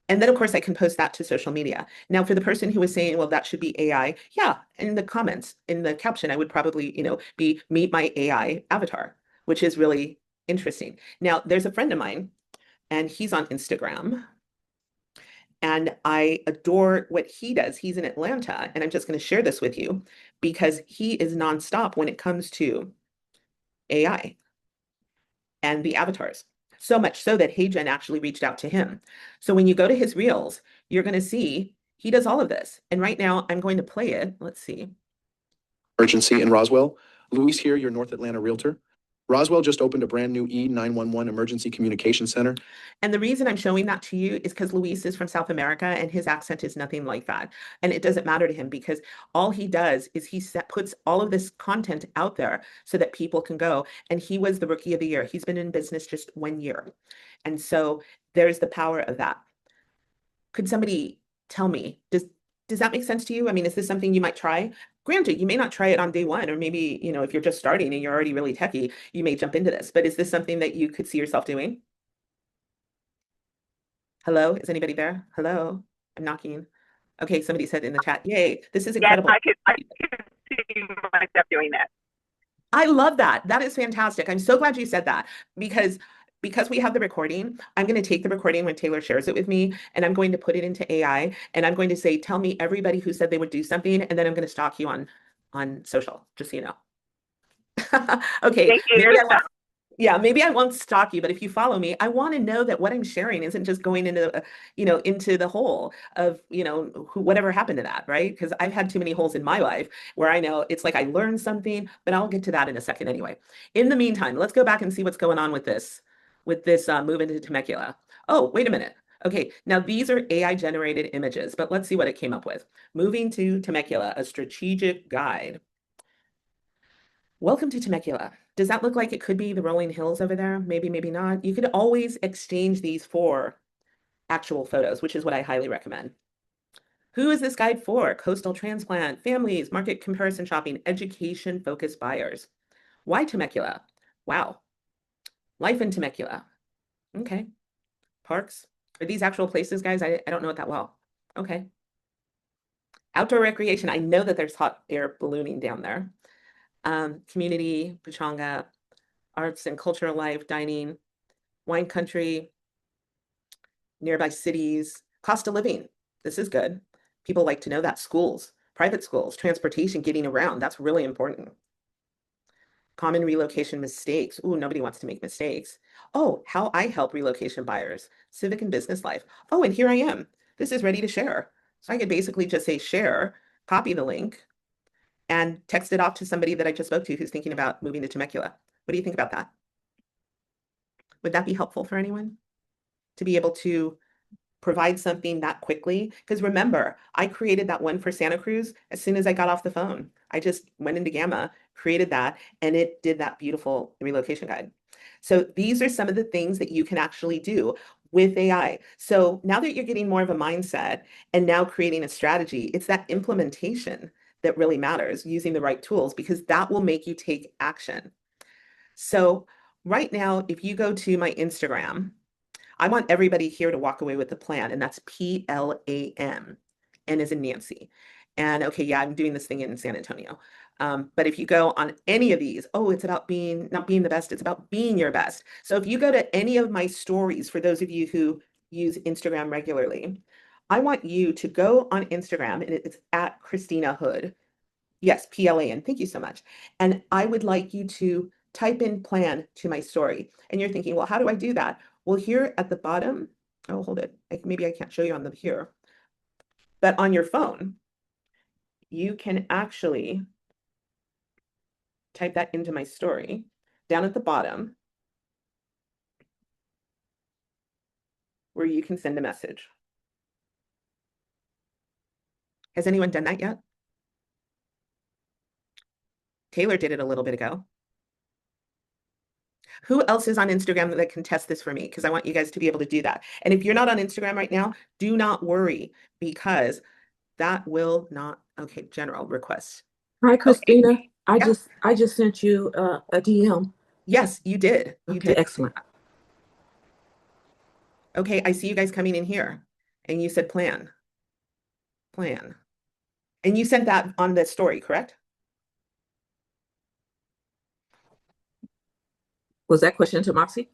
Speaker 6: And then, of course, I can post that to social media. Now, for the person who was saying, well, that should be AI. Yeah, in the comments, in the caption, I would probably, be meet my AI avatar, which is really interesting. Now, there's a friend of mine, and he's on Instagram. And I adore what he does. He's in Atlanta, and I'm just going to share this with you because he is nonstop when it comes to AI and the avatars. So much so that HeyGen actually reached out to him. So when you go to his reels, you're going to see he does all of this. And right now I'm going to play it. Let's see.
Speaker 9: Emergency in Roswell. Luis here, your North Atlanta realtor. Roswell just opened a brand new E911 emergency communication center.
Speaker 6: And the reason I'm showing that to you is because Luis is from South America and his accent is nothing like that. And it doesn't matter to him because all he does is he puts all of this content out there so that people can go. And he was the Rookie of the Year. He's been in business just 1 year. And so there's the power of that. Could somebody tell me, does that make sense to you? I mean, is this something you might try? Granted, you may not try it on day one, or maybe, if you're just starting and you're already really techie, you may jump into this, but is this something that you could see yourself doing? Hello, is anybody there? Hello, I'm knocking. Okay, somebody said in the chat, yay, this is incredible.
Speaker 10: Yes, I could see myself doing that.
Speaker 6: I love that. That is fantastic. I'm so glad you said that because we have the recording, I'm going to take the recording when Taylor shares it with me, and I'm going to put it into AI, and I'm going to say, tell me everybody who said they would do something, and then I'm going to stalk you on social, just so you know. Okay.
Speaker 10: Thank you.
Speaker 6: Maybe I won't stalk you, but if you follow me, I want to know that what I'm sharing isn't just going into, into the hole of, whatever happened to that, right? Because I've had too many holes in my life where I know it's like I learned something, but I'll get to that in a second anyway. In the meantime, let's go back and see what's going on with this move into Temecula. Oh, wait a minute. Okay, now these are AI generated images, but let's see what it came up with. Moving to Temecula, a strategic guide. Welcome to Temecula. Does that look like it could be the rolling hills over there? Maybe, maybe not. You could always exchange these for actual photos, which is what I highly recommend. Who is this guide for? Coastal transplant, families, market comparison shopping, education-focused buyers. Why Temecula? Wow. Life in Temecula. Okay. Parks. Are these actual places, guys? I don't know it that well. Okay. Outdoor recreation. I know that there's hot air ballooning down there. Community, pachanga, arts and cultural life, dining, wine country, nearby cities, cost of living. This is good. People like to know that. Schools, private schools, transportation, getting around. That's really important. Common relocation mistakes. Ooh, nobody wants to make mistakes. Oh, how I help relocation buyers, civic and business life. Oh, and here I am. This is ready to share. So I could basically just say share, copy the link, and text it off to somebody that I just spoke to who's thinking about moving to Temecula. What do you think about that? Would that be helpful for anyone to be able to provide something that quickly? Because remember, I created that one for Santa Cruz as soon as I got off the phone. I just went into Gamma, created that, and it did that beautiful relocation guide. So these are some of the things that you can actually do with AI. So now that you're getting more of a mindset and now creating a strategy, it's that implementation that really matters, using the right tools, because that will make you take action. So right now, if you go to my Instagram, I want everybody here to walk away with a plan, and that's PLAN, N as in Nancy. And okay, yeah, I'm doing this thing in San Antonio. But if you go on any of these, oh, it's about not being the best, it's about being your best. So if you go to any of my stories, for those of you who use Instagram regularly, I want you to go on Instagram, and it's at Christina Hood. Yes, PLAN. Thank you so much. And I would like you to type in plan to my story. And you're thinking, well, how do I do that? Well, here at the bottom, oh, hold it. Maybe I can't show you on the here. But on your phone, you can actually type that into my story down at the bottom where you can send a message. Has anyone done that yet? Taylor did it a little bit ago. Who else is on Instagram that can test this for me? Because I want you guys to be able to do that. And if you're not on Instagram right now, do not worry, because that will not, okay, general requests.
Speaker 11: Hi, Christina.
Speaker 6: Okay. Yeah.
Speaker 11: I just sent you a DM.
Speaker 6: Yes, you did. You did.
Speaker 11: Excellent.
Speaker 6: Okay, I see you guys coming in here, and you said plan. Plan. And you sent that on the story, correct?
Speaker 11: Was that question to Moxie?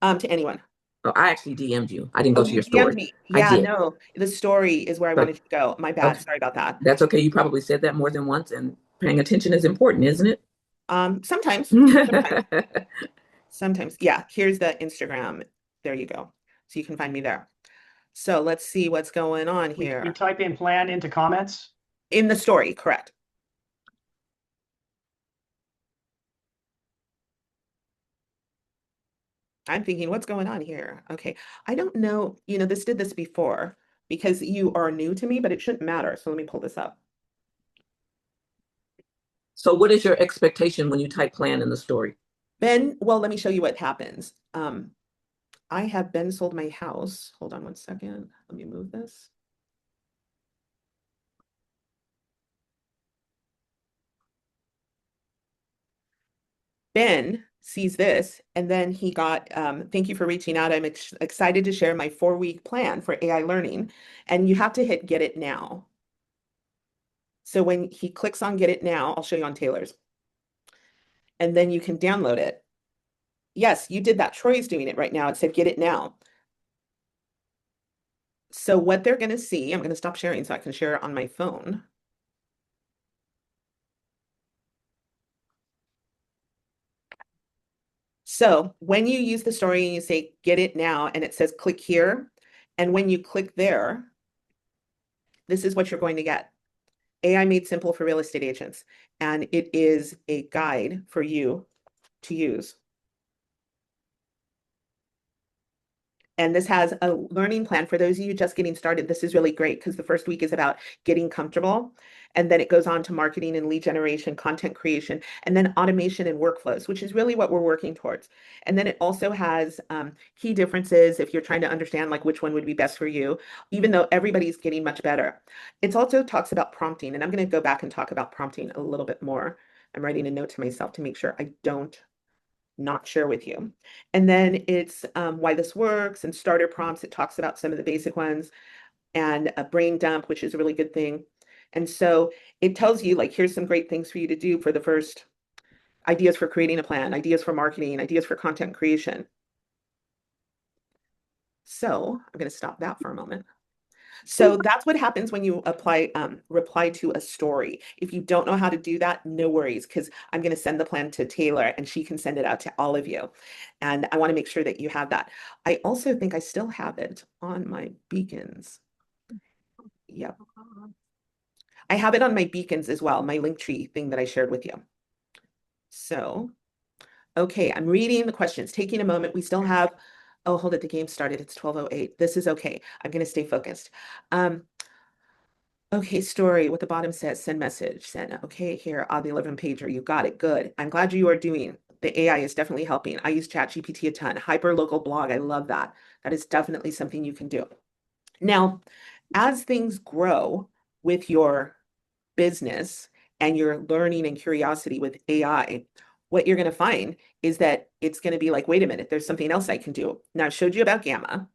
Speaker 6: To anyone.
Speaker 11: Oh, I actually DM'd you. I didn't go
Speaker 6: Oh,
Speaker 11: to
Speaker 6: you
Speaker 11: your
Speaker 6: DM'd
Speaker 11: story.
Speaker 6: me.
Speaker 11: I
Speaker 6: Yeah,
Speaker 11: did.
Speaker 6: no, the story is where I
Speaker 11: But
Speaker 6: wanted to go. My bad.
Speaker 11: okay,
Speaker 6: Sorry about that.
Speaker 11: that's okay. You probably said that more than once, and paying attention is important, isn't it?
Speaker 6: Sometimes, sometimes. Yeah, here's the Instagram. There you go. So you can find me there. So let's see what's going on
Speaker 12: We
Speaker 6: here.
Speaker 12: type in plan into comments.
Speaker 6: In the story, correct. I'm thinking, what's going on here? Okay, I don't know, this did this before because you are new to me, but it shouldn't matter. So let me pull this up.
Speaker 11: So what is your expectation when you type plan in the story?
Speaker 6: Ben, well, let me show you what happens. I have Ben sold my house. Hold on one second. Let me move this. Ben sees this, and then he got, thank you for reaching out. I'm excited to share my 4-week plan for AI learning. And you have to hit get it now. So when he clicks on get it now, I'll show you on Taylor's. And then you can download it. Yes, you did that. Troy's doing it right now. It said get it now. So what they're going to see, I'm going to stop sharing so I can share it on my phone. So when you use the story and you say get it now, and it says click here, and when you click there, this is what you're going to get. AI made simple for real estate agents. And it is a guide for you to use. And this has a learning plan for those of you just getting started. This is really great because the first week is about getting comfortable. And then it goes on to marketing and lead generation, content creation, and then automation and workflows, which is really what we're working towards. And then it also has key differences if you're trying to understand like which one would be best for you, even though everybody's getting much better. It also talks about prompting, and I'm going to go back and talk about prompting a little bit more. I'm writing a note to myself to make sure I don't not share with you. And then it's why this works and starter prompts. It talks about some of the basic ones and a brain dump, which is a really good thing. And so it tells you like, here's some great things for you to do for the first ideas for creating a plan, ideas for marketing, ideas for content creation. So I'm going to stop that for a moment. So that's what happens when you reply to a story. If you don't know how to do that, no worries, because I'm going to send the plan to Taylor and she can send it out to all of you. And I want to make sure that you have that. I also think I still have it on my beacons. Yep. I have it on my beacons as well, my Linktree thing that I shared with you. So, okay, I'm reading the questions, taking a moment. We still have, oh, hold it, the game started. It's 12:08. This is okay. I'm going to stay focused. Okay, story, what the bottom says, send message, send, okay, here, on the 11 pager, you got it, good. I'm glad you are doing, the AI is definitely helping. I use ChatGPT a ton, hyper-local blog, I love that. That is definitely something you can do. Now, as things grow with your business and your learning and curiosity with AI, what you're gonna find is that it's gonna be like, wait a minute, there's something else I can do. Now, I showed you about Gamma.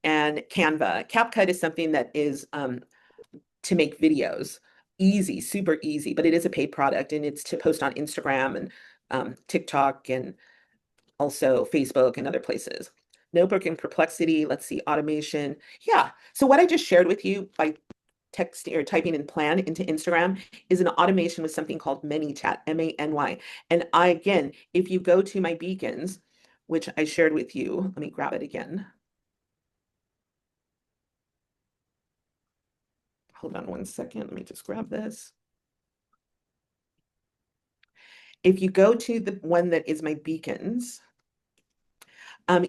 Speaker 6: And Canva. CapCut is something that is to make videos. Easy, super easy, but it is a paid product and it's to post on Instagram and TikTok and also Facebook and other places. Notebook and Perplexity, let's see, automation. Yeah, so what I just shared with you by texting or typing in plan into Instagram is an automation with something called ManyChat, M-A-N-Y. And again, if you go to my beacons, which I shared with you, let me grab it again. Hold on one second. Let me just grab this. If you go to the one that is my beacons,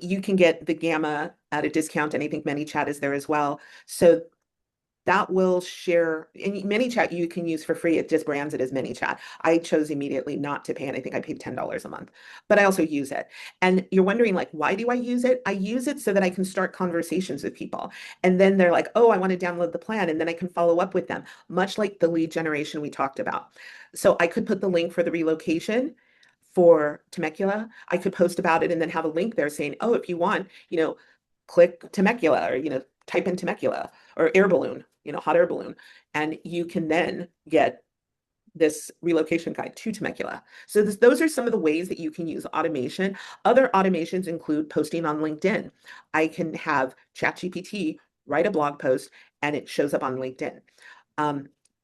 Speaker 6: you can get the Gamma at a discount, and I think ManyChat is there as well. So that will share, and ManyChat you can use for free. It just brands it as ManyChat. I chose immediately not to pay, and I think I paid $10 a month, but I also use it. And you're wondering like, why do I use it? I use it so that I can start conversations with people. And then they're like, oh, I want to download the plan. And then I can follow up with them, much like the lead generation we talked about. So I could put the link for the relocation for Temecula. I could post about it and then have a link there saying, oh, if you want, click Temecula or, type in Temecula or air balloon, hot air balloon. And you can then get this relocation guide to Temecula. So those are some of the ways that you can use automation. Other automations include posting on LinkedIn. I can have ChatGPT write a blog post and it shows up on LinkedIn.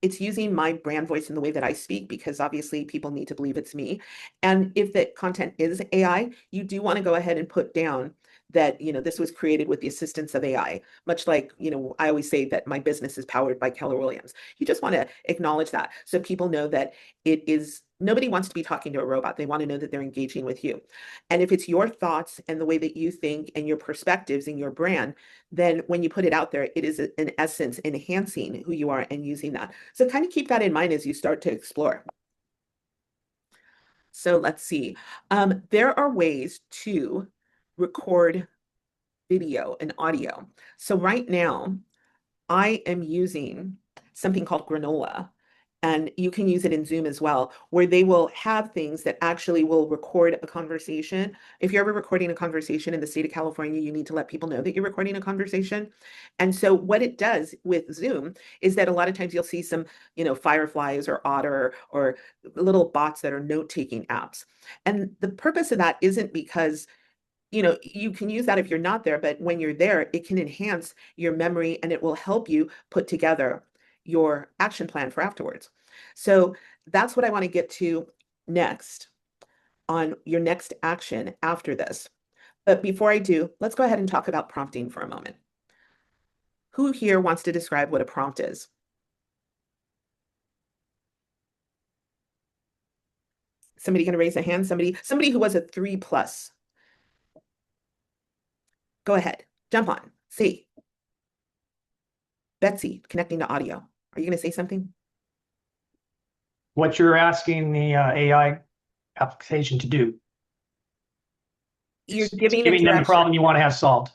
Speaker 6: It's using my brand voice in the way that I speak, because obviously people need to believe it's me. And if the content is AI, you do want to go ahead and put down that, this was created with the assistance of AI, much like, I always say that my business is powered by Keller Williams. You just want to acknowledge that so people know that nobody wants to be talking to a robot. They want to know that they're engaging with you. And if it's your thoughts and the way that you think and your perspectives and your brand, then when you put it out there, it is in essence enhancing who you are and using that. So kind of keep that in mind as you start to explore. So let's see. There are ways to record video and audio. So right now, I am using something called Granola, and you can use it in Zoom as well, where they will have things that actually will record a conversation. If you're ever recording a conversation in the state of California, you need to let people know that you're recording a conversation. And so what it does with Zoom is that a lot of times you'll see some, Fireflies or Otter or little bots that are note-taking apps. And the purpose of that isn't because you can use that if you're not there, but when you're there, it can enhance your memory and it will help you put together your action plan for afterwards. So that's what I want to get to next on your next action after this. But before I do, let's go ahead and talk about prompting for a moment. Who here wants to describe what a prompt is? Somebody gonna raise a hand? Somebody who was a 3+. Go ahead, jump on. See. Betsy, connecting to audio. Are you going to say something?
Speaker 12: What you're asking the AI application to do.
Speaker 6: You're
Speaker 12: It's
Speaker 6: giving
Speaker 12: them the problem you want to have solved.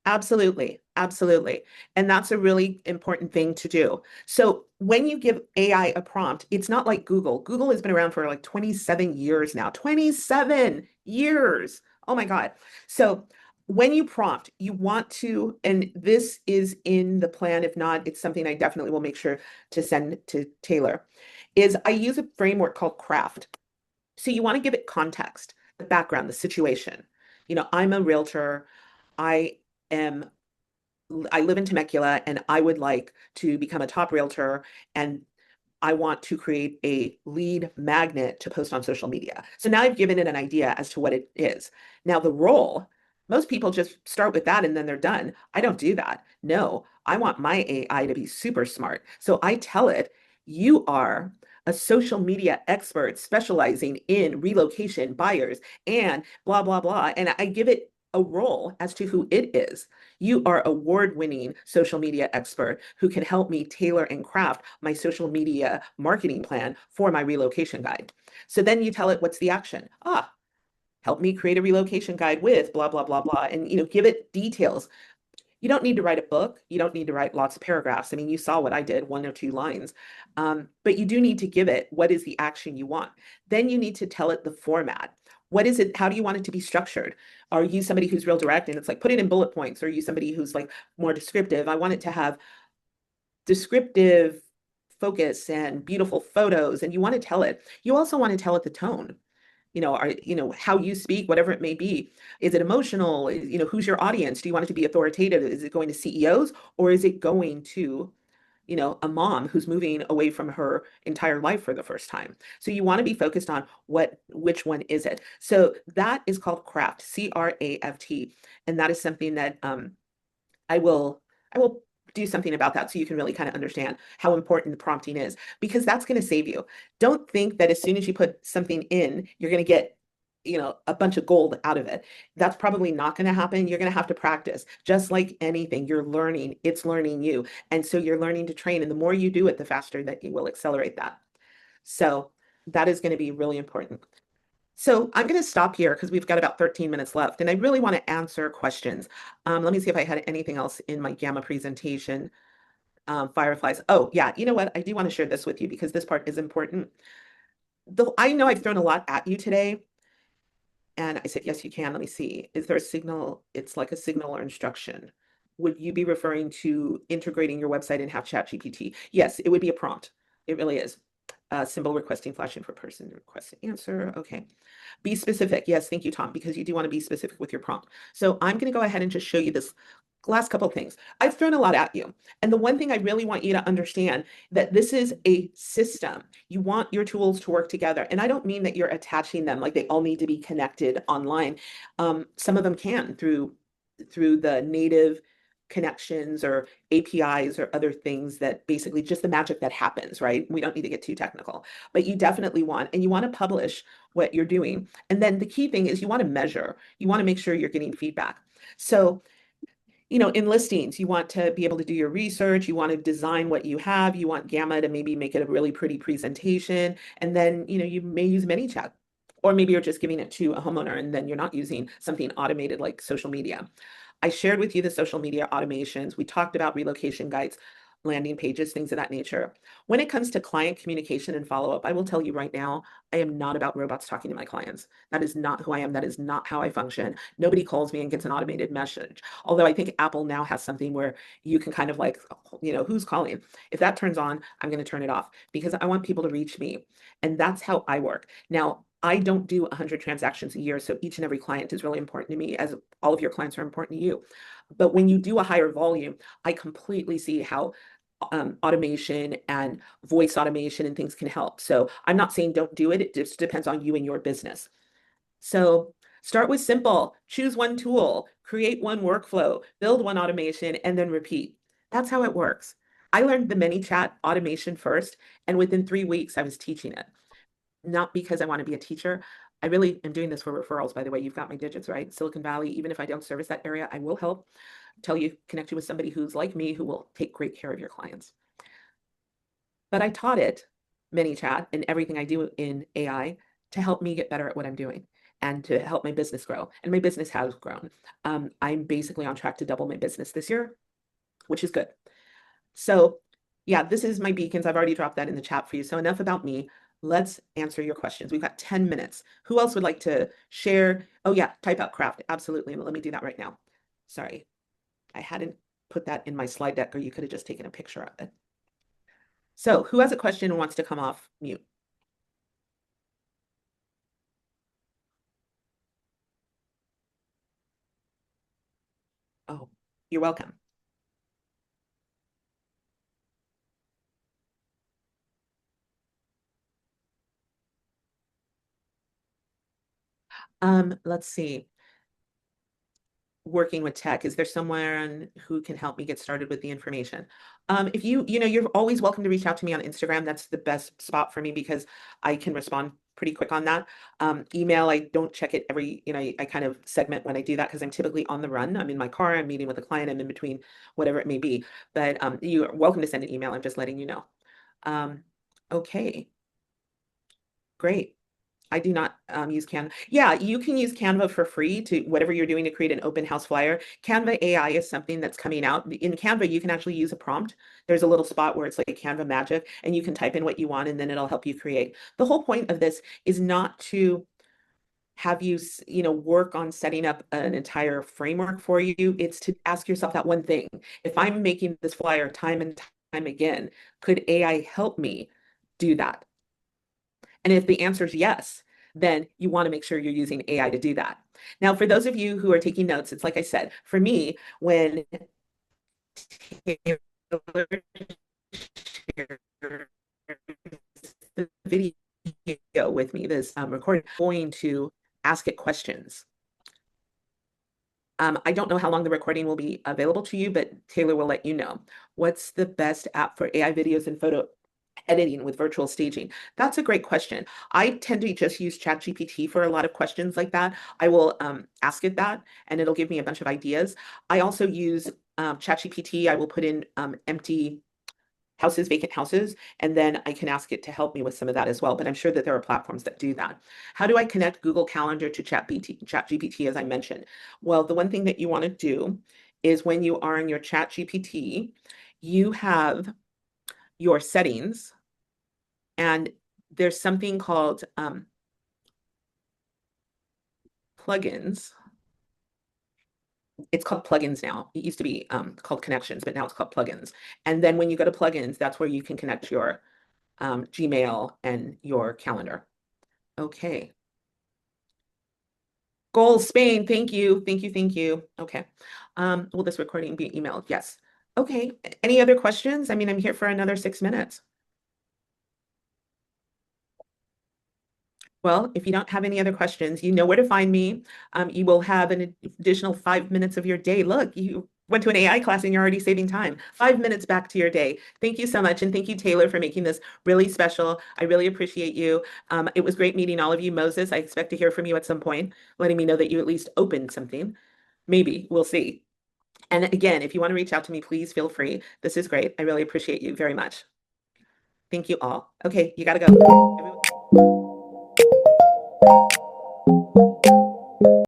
Speaker 6: Absolutely. Absolutely. And that's a really important thing to do. So when you give AI a prompt, it's not like Google. Google has been around for like 27 years now. 27 years. Oh my God. So when you prompt, you want to, and this is in the plan. If not, it's something I definitely will make sure to send to Taylor, is I use a framework called CRAFT. So you want to give it context, the background, the situation. I'm a realtor. I live in Temecula and I would like to become a top realtor, and I want to create a lead magnet to post on social media. So now I've given it an idea as to what it is. Now the role, most people just start with that and then they're done. I don't do that. No, I want my AI to be super smart. So I tell it, you are a social media expert specializing in relocation buyers and blah, blah, blah. And I give it a role as to who it is. You are award-winning social media expert who can help me tailor and craft my social media marketing plan for my relocation guide. So then you tell it, what's the action? Help me create a relocation guide with blah, blah, blah, blah, and give it details. You don't need to write a book. You don't need to write lots of paragraphs. I mean, you saw what I did, 1 or 2 lines. But you do need to give it what is the action you want. Then you need to tell it the format. What is it? How do you want it to be structured? Are you somebody who's real direct and it's like, put it in bullet points? Or are you somebody who's like more descriptive? I want it to have descriptive focus and beautiful photos, and you want to tell it. You also want to tell it the tone. How you speak, whatever it may be. Is it emotional? Who's your audience? Do you want it to be authoritative? Is it going to CEOs, or is it going to, a mom who's moving away from her entire life for the first time? So you want to be focused on which one is it? So that is called CRAFT, CRAFT. And that is something that I will do something about that so you can really kind of understand how important the prompting is, because that's going to save you. Don't think that as soon as you put something in, you're going to get a bunch of gold out of it. That's probably not going to happen. You're going to have to practice. Just like anything, you're learning, it's learning you. And so you're learning to train. And the more you do it, the faster that you will accelerate that. So that is going to be really important. So I'm going to stop here because we've got about 13 minutes left, and I really want to answer questions. Let me see if I had anything else in my Gamma presentation. Fireflies. Oh, yeah. You know what? I do want to share this with you because this part is important. I know I've thrown a lot at you today. And I said, yes, you can. Let me see. Is there a signal? It's like a signal or instruction. would you be referring to integrating your website and have ChatGPT? Yes, it would be a prompt. It really is. Symbol requesting flashing for person request answer. Okay. Be specific. Yes, thank you, Tom, because you do want to be specific with your prompt. So I'm going to go ahead and just show you this last couple of things. I've thrown a lot at you. And the one thing I really want you to understand that this is a system. You want your tools to work together. And I don't mean that you're attaching them like they all need to be connected online. Some of them can through the native connections or APIs or other things that basically just the magic that happens, right? We don't need to get too technical, but you definitely want, and you want to publish what you're doing. And then the key thing is you want to measure, you want to make sure you're getting feedback. So, you know, in listings, you want to be able to do your research, you want to design what you have, you want Gamma to maybe make it a really pretty presentation. And then, you know, you may use ManyChat, or maybe you're just giving it to a homeowner and then you're not using something automated like social media. I shared with you the social media automations. We talked about relocation guides, landing pages, things of that nature. When it comes to client communication and follow-up, I will tell you right now, I am not about robots talking to my clients. That is not who I am. That is not how I function. Nobody calls me and gets an automated message. Although I think Apple now has something where you can kind of like, you know, who's calling? If that turns on, I'm going to turn it off because I want people to reach me. And that's how I work. Now, I don't do 100 transactions a year, so each and every client is really important to me, as all of your clients are important to you. But when you do a higher volume, I completely see how automation and voice automation and things can help. So I'm not saying don't do it. It just depends on you and your business. So start with simple, choose one tool, create one workflow, build one automation, and then repeat. That's how it works. I learned the ManyChat automation first, and within 3 weeks, I was teaching it. Not because I want to be a teacher. I really am doing this for referrals, by the way. You've got my digits, right? Silicon Valley, even if I don't service that area, I will help connect you with somebody who's like me, who will take great care of your clients. But I taught it, ManyChat, and everything I do in AI to help me get better at what I'm doing and to help my business grow. And my business has grown. I'm basically on track to double my business this year, which is good. So yeah, this is my beacons. I've already dropped that in the chat for you. So enough about me. Let's answer your questions. We've got 10 minutes. Who else would like to share? Oh yeah, type out craft. Absolutely. Let me do that right now. Sorry, I hadn't put that in my slide deck, or you could have just taken a picture of it. So who has a question and wants to come off mute? Oh, you're welcome. Let's see. Working with tech, is there someone who can help me get started with the information? If you know, you're always welcome to reach out to me on Instagram. That's the best spot for me because I can respond pretty quick on that. Email, I don't check it every, you know, I kind of segment when I do that because I'm typically on the run. I'm in my car, I'm meeting with a client, I'm in between, whatever it may be. But you're welcome to send an email. I'm just letting you know. Okay, great. I do not use Canva. Yeah, you can use Canva for free to whatever you're doing to create an open house flyer. Canva AI is something that's coming out. In Canva, you can actually use a prompt. There's a little spot where it's like Canva magic, and you can type in what you want, and then it'll help you create. The whole point of this is not to have you, you know, work on setting up an entire framework for you. It's to ask yourself that one thing. If I'm making this flyer time and time again, could AI help me do that? And if the answer is yes, then you want to make sure you're using AI to do that. Now, for those of you who are taking notes, it's like I said, for me, when Taylor shares the video with me, this recording, I'm going to ask it questions. I don't know how long the recording will be available to you, but Taylor will let you know. What's the best app for AI videos and photo editing with virtual staging? That's a great question. I tend to just use ChatGPT for a lot of questions like that. I will ask it that, and it'll give me a bunch of ideas. I also use ChatGPT. I will put in empty houses, vacant houses, and then I can ask it to help me with some of that as well. But I'm sure that there are platforms that do that. How do I connect Google Calendar to ChatGPT, as I mentioned? Well, the one thing that you want to do is when you are in your ChatGPT, you have your settings, and there's something called plugins. it's called plugins now. It used to be called connections, but now it's called plugins. And then when you go to plugins, that's where you can connect your Gmail and your calendar. Okay. Goals, Spain, thank you, thank you, thank you. Okay. Will this recording be emailed? Yes. Okay, any other questions? I mean, I'm here for another 6 minutes. Well, if you don't have any other questions, you know where to find me. You will have an additional 5 minutes of your day. Look, you went to an AI class and you're already saving time. 5 minutes back to your day. Thank you so much. And thank you, Taylor, for making this really special. I really appreciate you. It was great meeting all of you. Moses, I expect to hear from you at some point, letting me know that you at least opened something. Maybe, we'll see. And again, if you want to reach out to me, please feel free. This is great. I really appreciate you very much. Thank you all. Okay, you got to go. Everyone